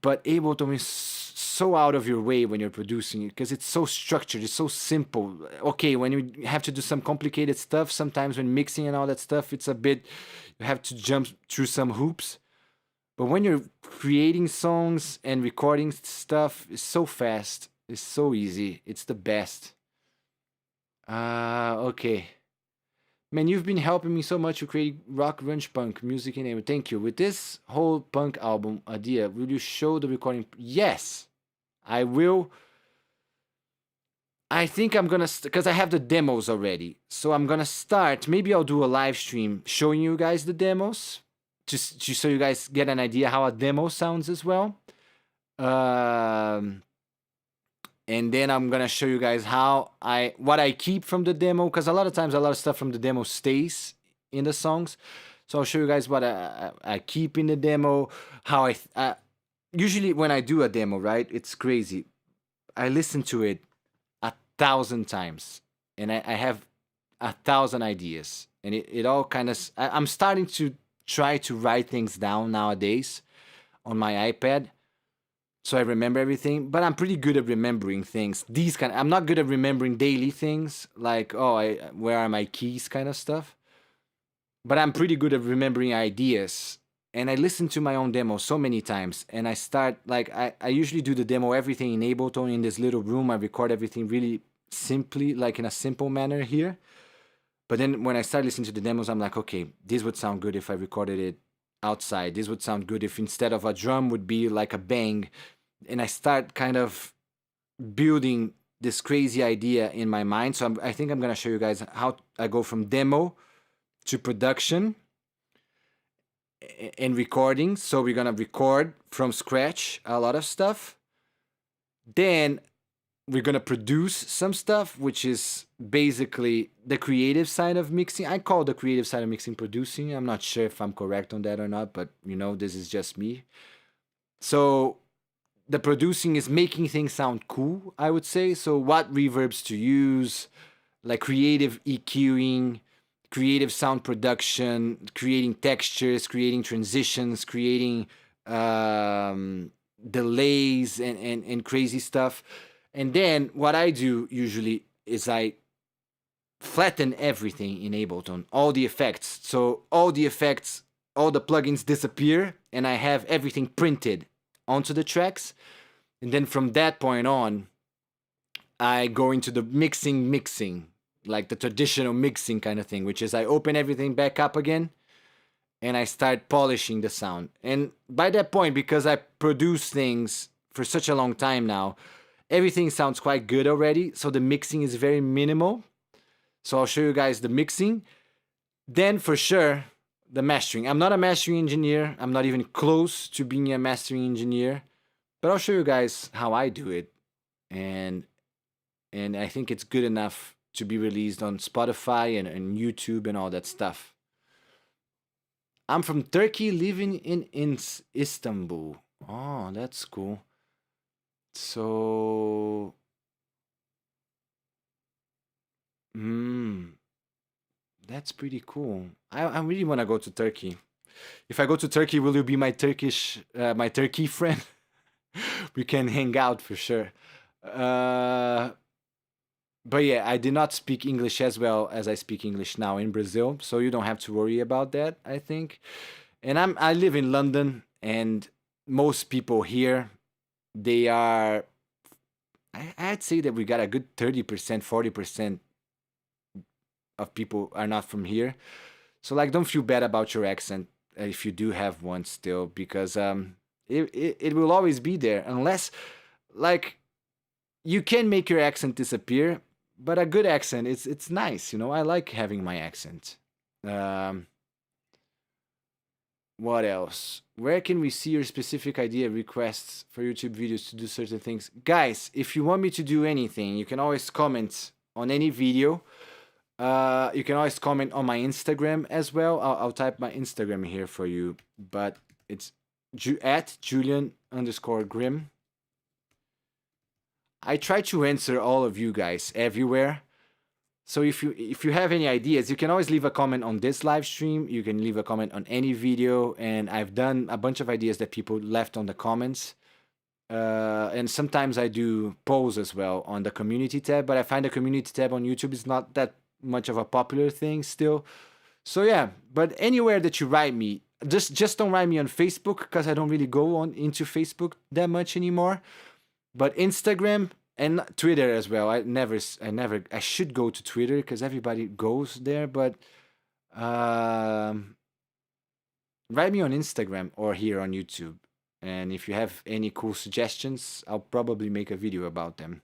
A: But Ableton is so out of your way when you're producing it, because it's so structured, it's so simple. Okay, when you have to do some complicated stuff, sometimes when mixing and all that stuff, it's a bit, you have to jump through some hoops. But when you're creating songs and recording stuff, it's so fast, it's so easy, it's the best. Okay. Man, you've been helping me so much to create rock, grunge, punk music in Ableton. Thank you. With this whole punk album idea, will you show the recording? Yes, I will. I think I'm gonna, because I have the demos already. So I'm gonna start, maybe I'll do a live stream showing you guys the demos, just so you guys get an idea how a demo sounds as well. And then I'm gonna show you guys what I keep from the demo, because a lot of times a lot of stuff from the demo stays in the songs. So I'll show you guys what I keep in the demo, how I usually when I do a demo, right? It's crazy. I listen to it 1,000 times, and I have 1,000 ideas, and it all kind of. I'm starting to try to write things down nowadays on my iPad, so I remember everything. But I'm pretty good at remembering things. I'm not good at remembering daily things, like where are my keys kind of stuff. But I'm pretty good at remembering ideas. And I listen to my own demo so many times, and I start, like, I usually do the demo, everything in Ableton in this little room. I record everything really simply, like in a simple manner here. But then when I started listening to the demos, I'm like, okay, this would sound good if I recorded it outside. This would sound good if instead of a drum would be like a bang. And I start kind of building this crazy idea in my mind. So I think I'm going to show you guys how I go from demo to production and recording. So we're going to record from scratch a lot of stuff. Then we're going to produce some stuff, which is basically the creative side of mixing. I call the creative side of mixing producing. I'm not sure if I'm correct on that or not, but you know, this is just me. So the producing is making things sound cool, I would say. So what reverbs to use, like creative EQing, creative sound production, creating textures, creating transitions, creating delays and crazy stuff. And then what I do usually is I flatten everything in Ableton, all the effects. So all the effects, all the plugins disappear, and I have everything printed onto the tracks. And then from that point on, I go into the mixing, like the traditional mixing kind of thing, which is I open everything back up again and I start polishing the sound. And by that point, because I produce things for such a long time now, everything sounds quite good already. So the mixing is very minimal. So I'll show you guys the mixing. Then for sure, the mastering. I'm not a mastering engineer. I'm not even close to being a mastering engineer. But I'll show you guys how I do it. And I think it's good enough to be released on Spotify and YouTube and all that stuff. I'm from Turkey, living in Istanbul. Oh, that's cool. So, that's pretty cool. I really want to go to Turkey. If I go to Turkey, will you be my Turkey friend? We can hang out for sure. But yeah, I did not speak English as well as I speak English now in Brazil, so you don't have to worry about that, I think. And I live in London, and most people here, they are, I'd say that we got a good 30%, 40% of people are not from here. So like, don't feel bad about your accent if you do have one still, because it will always be there, unless like you can make your accent disappear, but a good accent, it's nice, you know. I like having my accent. What else? Where can we see your specific idea requests for YouTube videos to do certain things? Guys, if you want me to do anything, you can always comment on any video. You can always comment on my Instagram as well. I'll type my Instagram here for you, but it's at Julian_Grimm. I try to answer all of you guys everywhere. So if you have any ideas, you can always leave a comment on this live stream. You can leave a comment on any video, and I've done a bunch of ideas that people left on the comments. And sometimes I do polls as well on the community tab, but I find the community tab on YouTube is not that much of a popular thing still. So yeah, but anywhere that you write me, just don't write me on Facebook, because I don't really go on into Facebook that much anymore. But Instagram and Twitter as well. I should go to Twitter because everybody goes there, but write me on Instagram or here on YouTube. And if you have any cool suggestions, I'll probably make a video about them.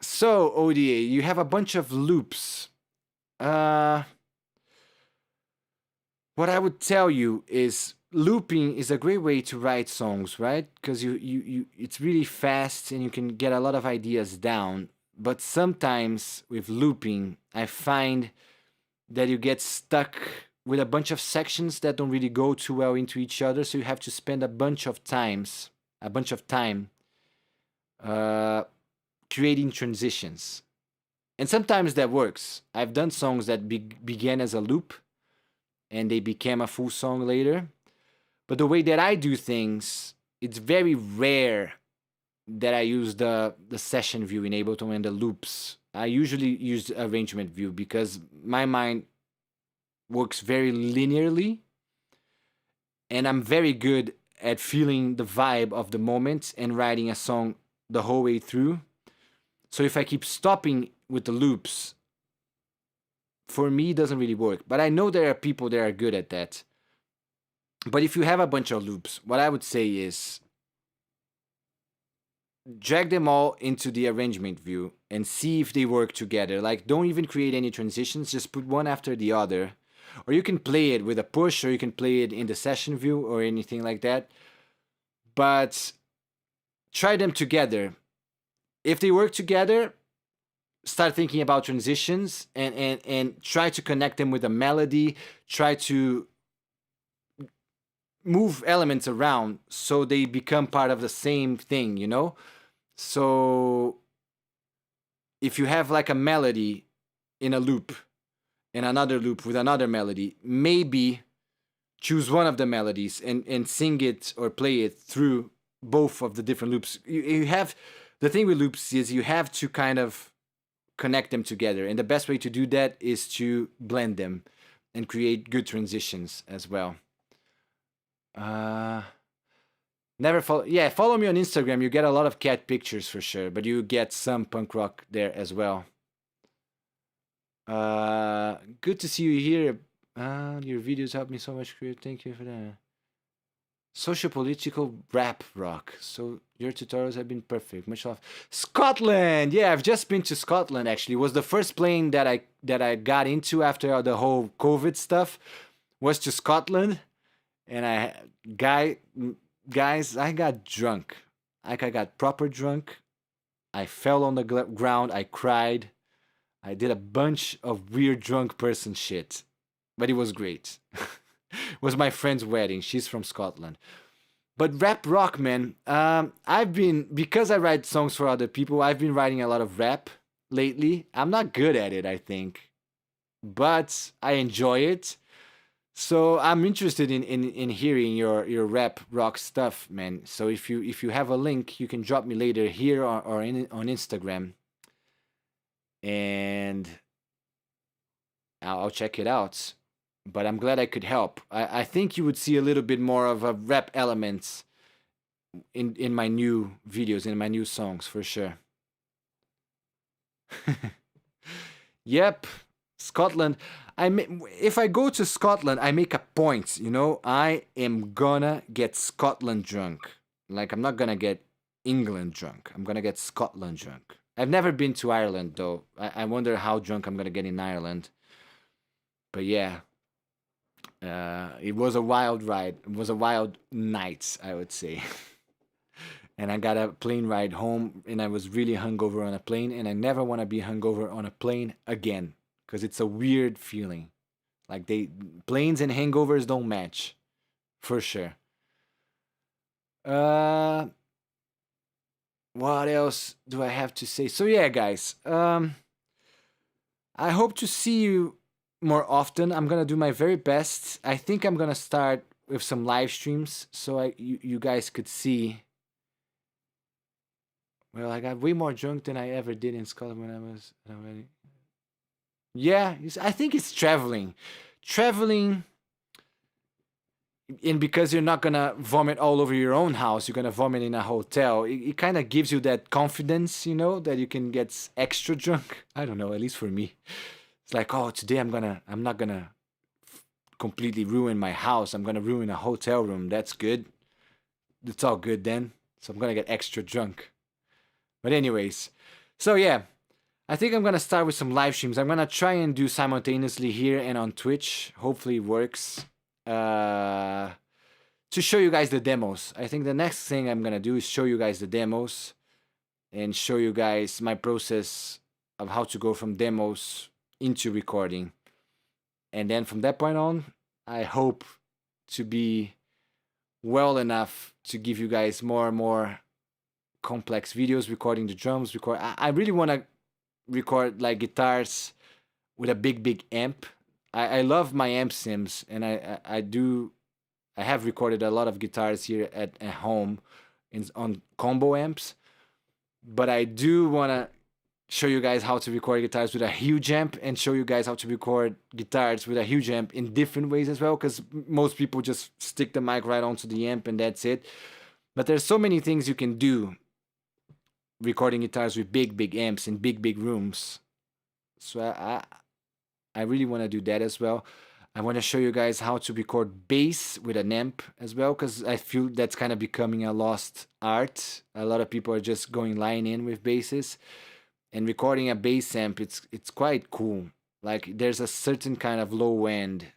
A: So, ODA, you have a bunch of loops. What I would tell you is looping is a great way to write songs, right? Because you it's really fast and you can get a lot of ideas down. But sometimes with looping, I find that you get stuck with a bunch of sections that don't really go too well into each other. So you have to spend a bunch of time creating transitions. And sometimes that works. I've done songs that began as a loop and they became a full song later. But the way that I do things, it's very rare that I use the session view in Ableton and the loops. I usually use the arrangement view because my mind works very linearly, and I'm very good at feeling the vibe of the moment and writing a song the whole way through. So if I keep stopping with the loops, for me, it doesn't really work. But I know there are people that are good at that. But if you have a bunch of loops, what I would say is drag them all into the arrangement view and see if they work together. Like, don't even create any transitions, just put one after the other. Or you can play it with a push, or you can play it in the session view or anything like that. But try them together. If they work together, start thinking about transitions and try to connect them with a melody. Try to move elements around so they become part of the same thing, you know? So if you have like a melody in a loop and another loop with another melody, maybe choose one of the melodies and sing it or play it through both of the different loops. You have, the thing with loops is you have to kind of connect them together. And the best way to do that is to blend them and create good transitions as well. Never follow. Yeah, follow me on Instagram. You get a lot of cat pictures for sure, but you get some punk rock there as well. Good to see you here. Your videos help me so much. Thank you for that. Social political rap rock. So your tutorials have been perfect. Much love. Scotland. Yeah, I've just been to Scotland. Actually, it was the first plane that I got into after the whole COVID stuff. Was to Scotland, and guys, I got drunk. Like, I got proper drunk. I fell on the ground. I cried. I did a bunch of weird drunk person shit, but it was great. It was my friend's wedding. She's from Scotland. But rap rock, man, because I write songs for other people, I've been writing a lot of rap lately. I'm not good at it, I think, but I enjoy it. So I'm interested in hearing your rap rock stuff, man. So if you have a link, you can drop me later here or on Instagram, and I'll check it out. But I'm glad I could help. I think you would see a little bit more of a rap elements in my new videos, in my new songs, for sure. Yep, Scotland. If I go to Scotland, I make a point, you know? I am gonna get Scotland drunk. Like, I'm not gonna get England drunk. I'm gonna get Scotland drunk. I've never been to Ireland, though. I wonder how drunk I'm gonna get in Ireland. But yeah. It was a wild ride. It was a wild night, I would say. And I got a plane ride home, and I was really hungover on a plane, and I never want to be hungover on a plane again, because it's a weird feeling. Like, planes and hangovers don't match, for sure. What else do I have to say? So yeah, guys. I hope to see you more often. I'm gonna do my very best. I think I'm gonna start with some live streams so you guys could see. Well, I got way more drunk than I ever did in Scotland when I was already. Yeah, I think it's traveling, and because you're not gonna vomit all over your own house, you're gonna vomit in a hotel. It kind of gives you that confidence, you know, that you can get extra drunk. I don't know, at least for me. It's like, oh, today I'm not gonna completely ruin my house. I'm gonna ruin a hotel room. That's good. It's all good then. So I'm gonna get extra drunk. But anyways, so yeah, I think I'm gonna start with some live streams. I'm gonna try and do simultaneously here and on Twitch. Hopefully it works. To show you guys the demos. I think the next thing I'm gonna do is show you guys the demos and show you guys my process of how to go from demos into recording. And then from that point on, I hope to be well enough to give you guys more and more complex videos, recording the drums. I really want to record like guitars with a big amp. I love my amp sims, and I have recorded a lot of guitars here at home on combo amps, but I do want to show you guys how to record guitars with a huge amp and show you guys how to record guitars with a huge amp in different ways as well, because most people just stick the mic right onto the amp and that's it. But there's so many things you can do recording guitars with big amps in big rooms. So I really want to do that as well. I want to show you guys how to record bass with an amp as well, because I feel that's kind of becoming a lost art. A lot of people are just going line in with basses, and recording a bass amp, it's quite cool. Like there's a certain kind of low end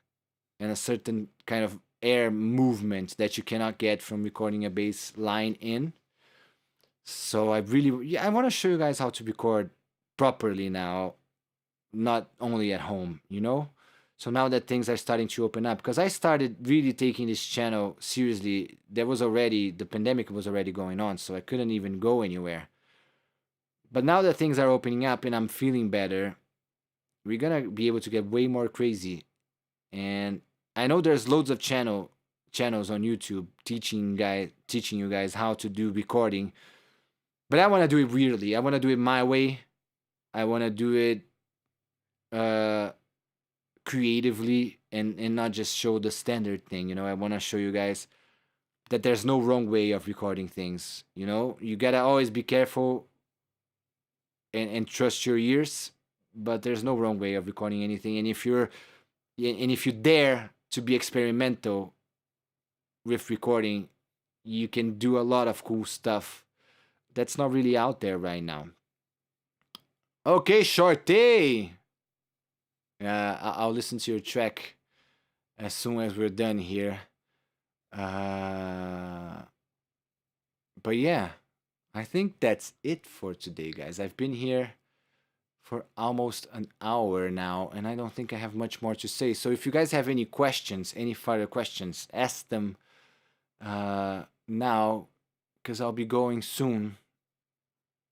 A: and a certain kind of air movement that you cannot get from recording a bass line in. So I want to show you guys how to record properly now, not only at home, you know? So now that things are starting to open up, because I started really taking this channel seriously, the pandemic was already going on, so I couldn't even go anywhere. But now that things are opening up and I'm feeling better, we're gonna be able to get way more crazy. And I know there's loads of channels on YouTube teaching you guys how to do recording, but I want to do it weirdly. I want to do it my way. I want to do it creatively and not just show the standard thing. You know, I want to show you guys that there's no wrong way of recording things. You know, you gotta always be careful and trust your ears, but there's no wrong way of recording anything. And if you dare to be experimental with recording, you can do a lot of cool stuff that's not really out there right now. Okay, Shorty. I'll listen to your track as soon as we're done here. But yeah, I think that's it for today, guys. I've been here for almost an hour now, and I don't think I have much more to say. So if you guys have any questions, any further questions, ask them now, because I'll be going soon.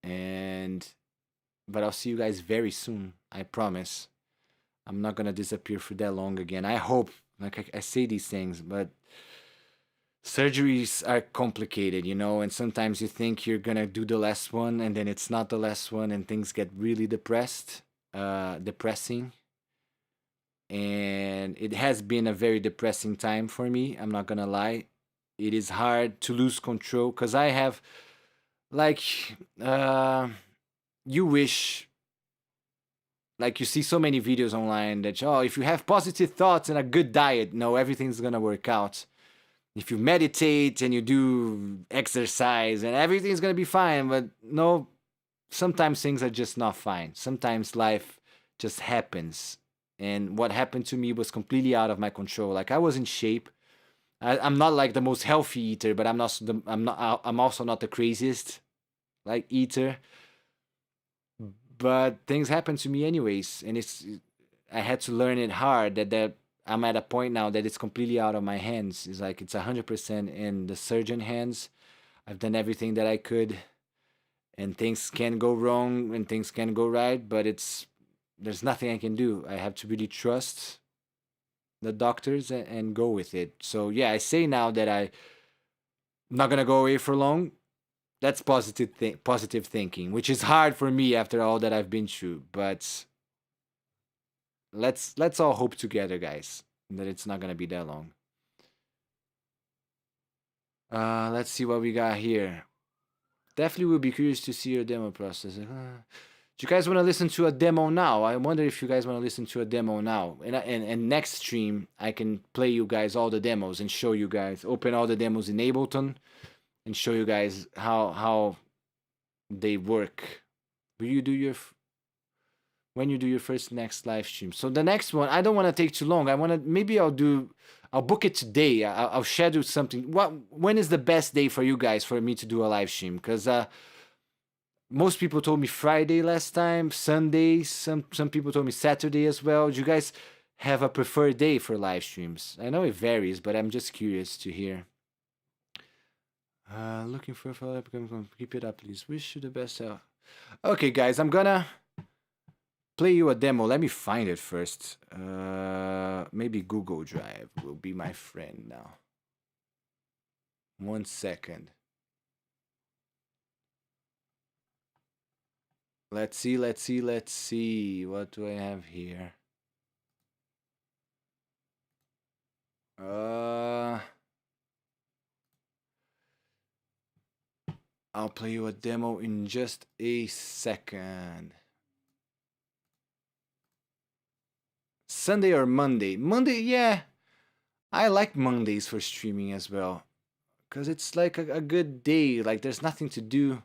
A: But I'll see you guys very soon. I promise. I'm not gonna disappear for that long again. I hope. Like I say these things, but surgeries are complicated, you know, and sometimes you think you're gonna do the last one and then it's not the last one and things get really depressing. And it has been a very depressing time for me, I'm not gonna lie. It is hard to lose control because I have like you wish, like you see so many videos online that, oh, if you have positive thoughts and a good diet, no, everything's gonna work out. If you meditate and you do exercise and everything's gonna be fine, but no, sometimes things are just not fine. Sometimes life just happens, and what happened to me was completely out of my control. Like I was in shape. I'm not like the most healthy eater, but I'm also not the craziest like eater. But things happen to me anyways, and I had to learn it hard that I'm at a point now that it's completely out of my hands. It's like it's 100% in the surgeon hands. I've done everything that I could, and things can go wrong and things can go right, but there's nothing I can do. I have to really trust the doctors and go with it. So yeah, I say now that I'm not gonna go away for long. That's positive thinking, which is hard for me after all that I've been through. But let's all hope together, guys, that it's not gonna be that long. Let's see what we got here. Definitely will be curious to see your demo process. Do you guys want to listen to a demo now? I wonder if you guys want to listen to a demo now. And next stream, I can play you guys all the demos and show you guys, open all the demos in Ableton and show you guys how they work. When you do your first next live stream. So the next one, I don't want to take too long. I'll book it today. I'll schedule something. When is the best day for you guys for me to do a live stream? Because most people told me Friday last time, Sunday. Some people told me Saturday as well. Do you guys have a preferred day for live streams? I know it varies, but I'm just curious to hear. Looking for a follow-up. Keep it up, please. Wish you the best. Okay, guys, I'm gonna play you a demo. Let me find it first. Maybe Google Drive will be my friend now. 1 second. Let's see, let's see, let's see. What do I have here? I'll play you a demo in just a second. Sunday or Monday? Monday, yeah. I like Mondays for streaming as well. Because it's like a good day. Like there's nothing to do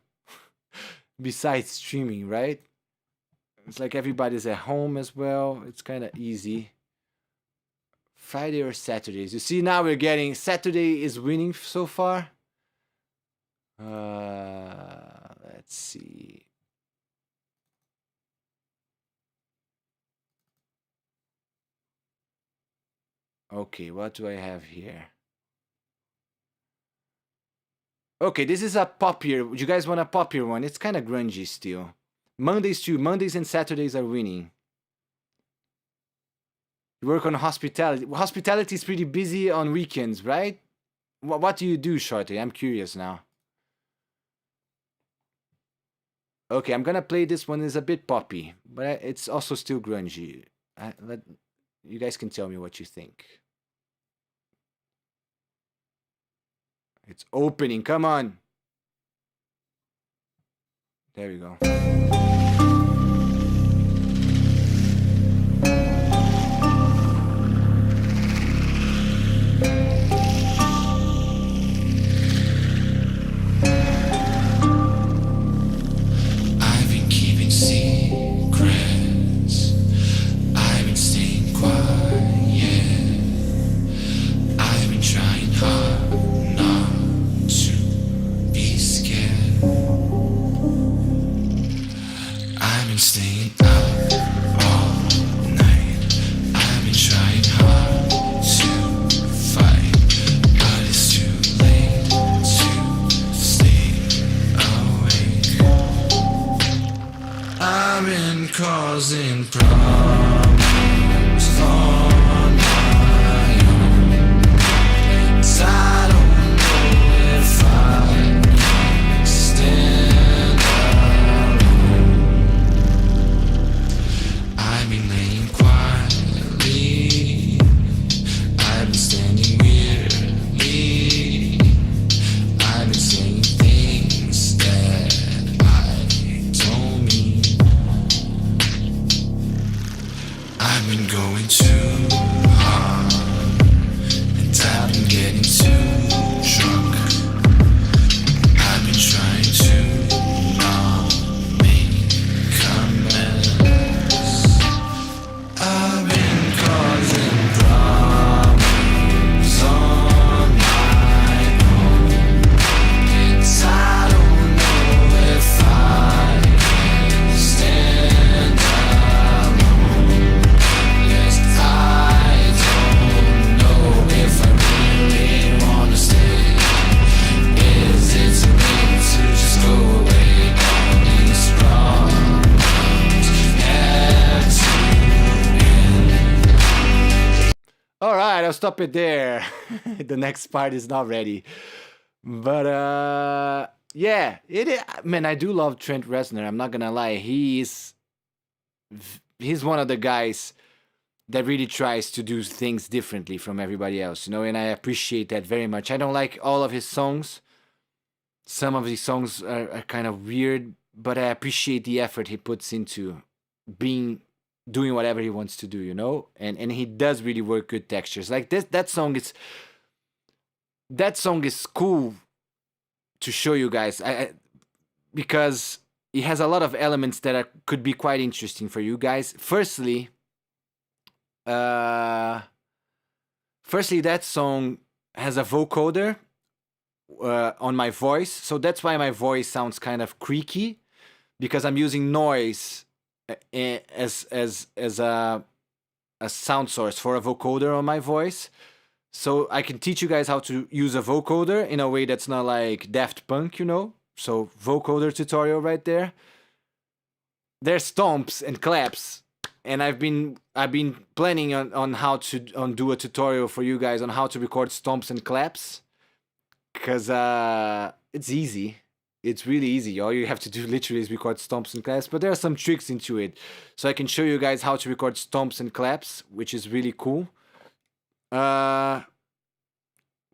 A: besides streaming, right? It's like everybody's at home as well. It's kind of easy. Friday or Saturdays. You see, now we're getting... Saturday is winning so far. Let's see. Okay, what do I have here? Okay, this is a poppier. You guys want a poppier one? It's kind of grungy still. Mondays too. Mondays and Saturdays are winning. You work on hospitality. Hospitality is pretty busy on weekends, right? What do you do, Shorty? I'm curious now. Okay, I'm gonna play this one. It's a bit poppy, but it's also still grungy. You guys can tell me what you think. It's opening. Come on. There we go.
B: Causing problems on my own. So I don't know if I can stand alone. I've been laying quietly. I've been standing weirdly. I've been saying things that I don't mean. I've been going too hard, and I've been getting too drunk. I've been trying to not make a mess. I've been causing problems on my own, and I don't know if I can stand alone. Yes, I don't know if I really wanna stay. Is it too late to just go away? All these problems have to end.
A: All right, I'll stop it there. The next part is not ready. But yeah, man, I do love Trent Reznor. I'm not gonna lie. He's one of the guys that really tries to do things differently from everybody else, and I appreciate that very much. I don't like all of his songs. Some of his songs are kind of weird, but I appreciate the effort he puts into doing whatever he wants to do, and he does really work good textures. Like that song is cool to show you guys, because it has a lot of elements that could be quite interesting for you guys. Firstly, that song has a vocoder on my voice, so that's why my voice sounds kind of creaky, because I'm using noise as a sound source for a vocoder on my voice. So I can teach you guys how to use a vocoder in a way that's not like Daft Punk, So vocoder tutorial right there. There's stomps and claps, and I've been planning on how to do a tutorial for you guys on how to record stomps and claps, because it's easy. it's really easy. All you have to do literally is record stomps and claps, but there are some tricks into it. So I can show you guys how to record stomps and claps, which is really cool. What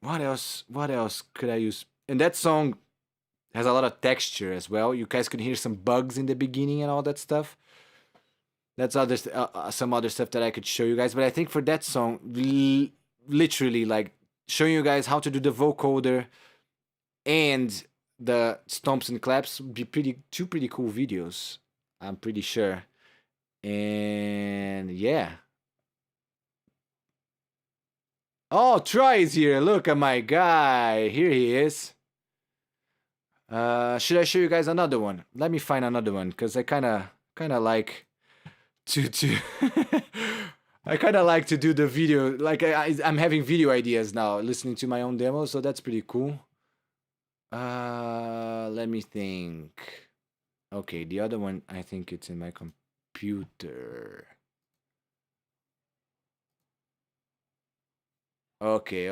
A: else? What else could I use? And that song has a lot of texture as well. You guys can hear some bugs in the beginning and all that stuff. That's some other stuff that I could show you guys. But I think for that song, literally like showing you guys how to do the vocoder and the stomps and claps would be two pretty cool videos. I'm pretty sure. And yeah. Oh, Troy is here. Look at my guy. Here he is. Should I show you guys another one? Let me find another one because I kind of like to I kind of like to do the video. Like I'm having video ideas now, listening to my own demos, so that's pretty cool. Let me think. Okay, the other one I think it's in my computer. Okay.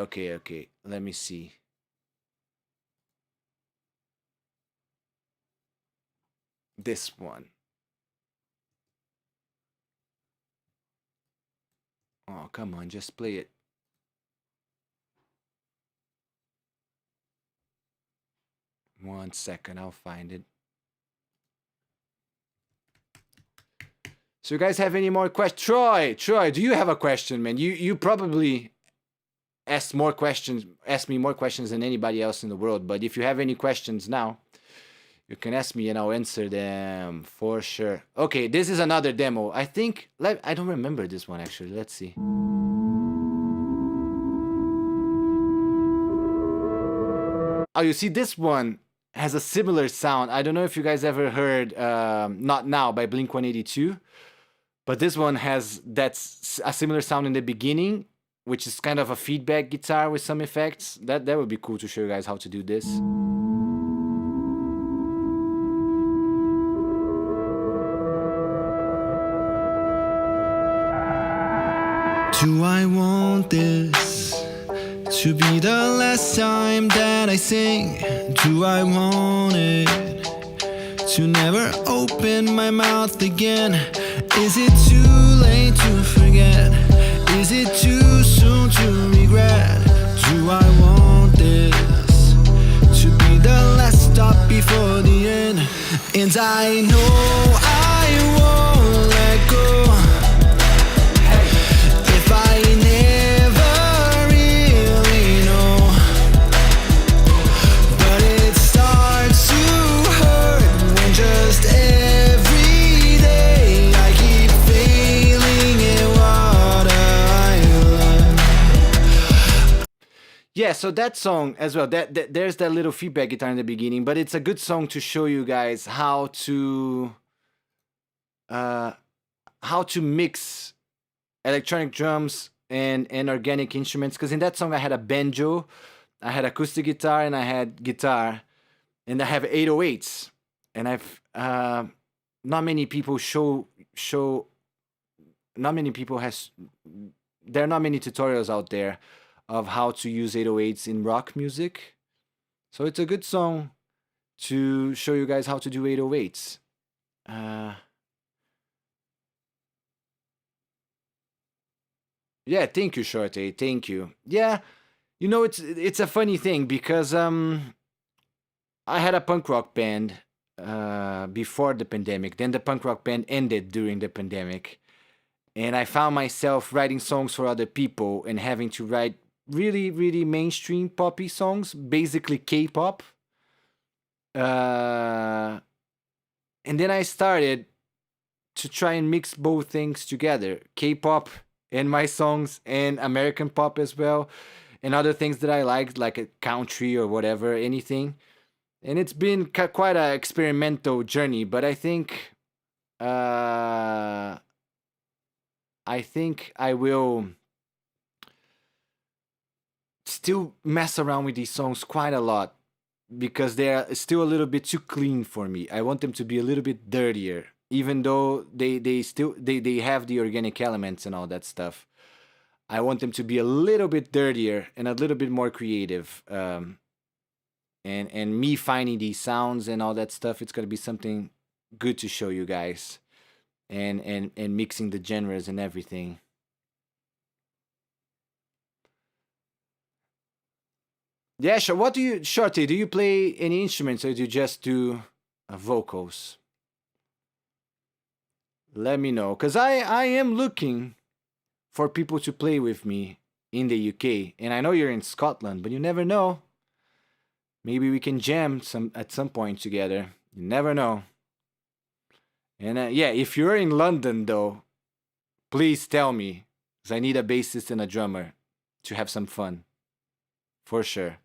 A: Let me see. This one. Oh, come on, just play it. One second, I'll find it. So you guys have any more questions? Troy, do you have a question, man? You probably ask me more questions than anybody else in the world. But if you have any questions now, you can ask me and I'll answer them for sure. Okay, this is another demo. I think, I don't remember this one actually. Let's see. Oh, you see this one has a similar sound. I don't know if you guys ever heard Not Now by Blink-182. But this one has that's a similar sound in the beginning, which is kind of a feedback guitar with some effects. That would be cool to show you guys how to do this.
B: Do I want this to be the last time that I sing? Do I want it to never open my mouth again? Is it too late to forget? Is it too soon to regret? Do I want this to be the last stop before the end? And I know I won't let go if I never really know. But it starts to hurt when just every day I keep failing at what I love.
A: Yeah, so that song as well, there's that little feedback guitar in the beginning, but it's a good song to show you guys how to mix electronic drums and organic instruments. Because in that song I had a banjo, I had acoustic guitar, and I had guitar, and I have 808s. And I've not many people there are not many tutorials out there of how to use 808s in rock music. So it's a good song to show you guys how to do 808s. Yeah, thank you, Shorty. Thank you. Yeah, you know, it's a funny thing because I had a punk rock band before the pandemic. Then the punk rock band ended during the pandemic. And I found myself writing songs for other people and having to write really, really mainstream poppy songs, basically K-pop. And then I started to try and mix both things together, K-pop and my songs, and American pop as well, and other things that I liked, like a country or whatever, anything. And it's been quite an experimental journey, but I think I will still mess around with these songs quite a lot because they're still a little bit too clean for me. I want them to be a little bit dirtier, even though they have the organic elements and all that stuff. I want them to be a little bit dirtier and a little bit more creative. and me finding these sounds and all that stuff. It's gonna be something good to show you guys, and mixing the genres and everything. Yeah, sure. What do you, Shorty? Do you play any instruments or do you just do vocals? Let me know, cause I am looking for people to play with me in the UK, and I know you're in Scotland, but you never know. Maybe we can jam at some point together. You never know. And yeah, if you're in London though, please tell me, cause I need a bassist and a drummer to have some fun, for sure.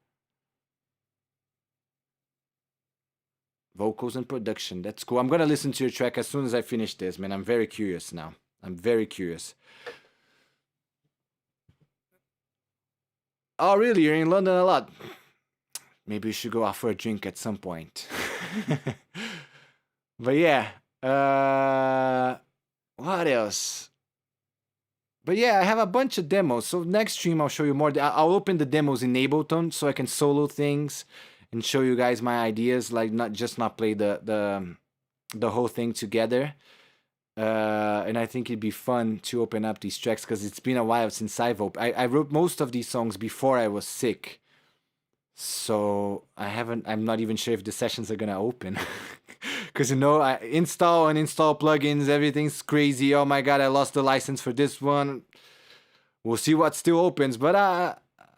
A: Vocals and production. That's cool. I'm gonna listen to your track as soon as I finish this, man. I'm very curious now. I'm very curious. Oh, really? You're in London a lot? Maybe we should go out for a drink at some point. But yeah. What else? But yeah, I have a bunch of demos. So next stream, I'll show you more. I'll open the demos in Ableton so I can solo things and show you guys my ideas, like not play the whole thing together. And I think it'd be fun to open up these tracks because it's been a while since I wrote most of these songs before I was sick, so I'm not even sure if the sessions are gonna open. Because I install and uninstall plugins, everything's crazy. Oh my god, I lost the license for this one. We'll see what still opens, but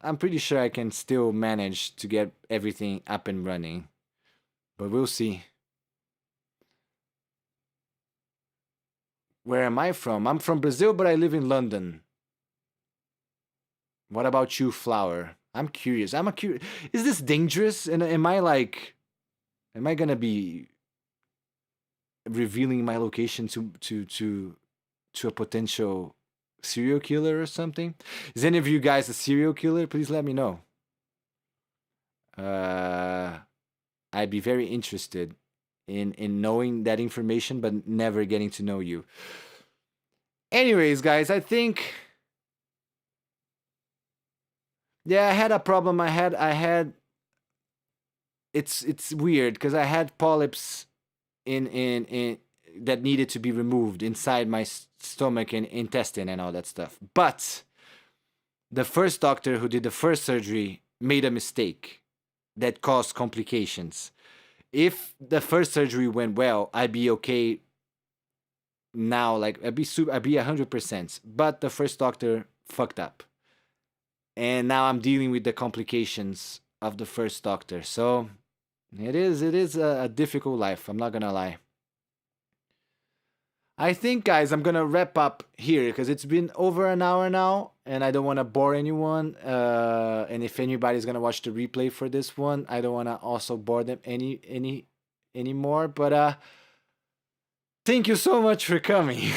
A: I'm pretty sure I can still manage to get everything up and running. But we'll see. Where am I from? I'm from Brazil, but I live in London. What about you, Flower? I'm curious. Is this dangerous? And am I gonna be revealing my location to a potential serial killer or something? Is any of you guys a serial killer? Please let me know. I'd be very interested in knowing that information, but never getting to know you. Anyways, guys, I think, yeah, I had a problem. It's weird because I had polyps in that needed to be removed inside my stomach and intestine and all that stuff. But the first doctor who did the first surgery made a mistake that caused complications. If the first surgery went well, I'd be okay now. Like I'd be 100%. But the first doctor fucked up, and now I'm dealing with the complications of the first doctor. So it is a difficult life. I'm not gonna lie. I think, guys, I'm gonna wrap up here because it's been over an hour now, and I don't want to bore anyone. And if anybody's gonna watch the replay for this one, I don't want to also bore them anymore. But thank you so much for coming.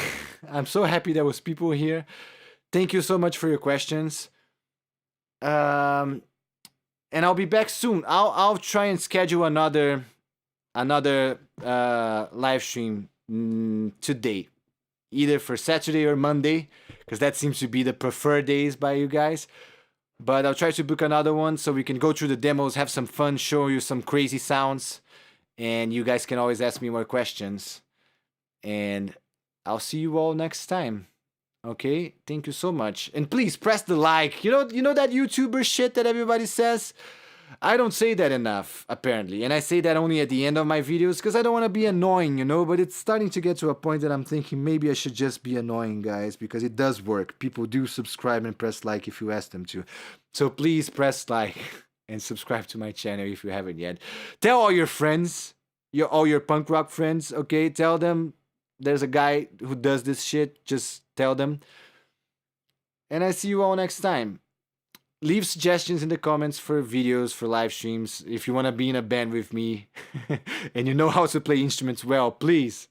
A: I'm so happy there was people here. Thank you so much for your questions. And I'll be back soon. I'll try and schedule another live stream today, either for Saturday or Monday, because that seems to be the preferred days by you guys. But I'll try to book another one so we can go through the demos, have some fun, show you some crazy sounds, and you guys can always ask me more questions. And I'll see you all next time. Okay, thank you so much. And please press the like. You know that YouTuber shit that everybody says? I don't say that enough, apparently. And I say that only at the end of my videos because I don't want to be annoying, but it's starting to get to a point that I'm thinking maybe I should just be annoying, guys, because it does work. People do subscribe and press like if you ask them to. So please press like and subscribe to my channel if you haven't yet. Tell all your friends, all your punk rock friends, okay? Tell them there's a guy who does this shit. Just tell them. And I see you all next time. Leave suggestions in the comments for videos, for live streams. If you want to be in a band with me and you know how to play instruments well, please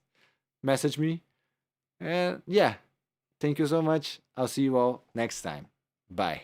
A: message me. And yeah, thank you so much. I'll see you all next time. Bye.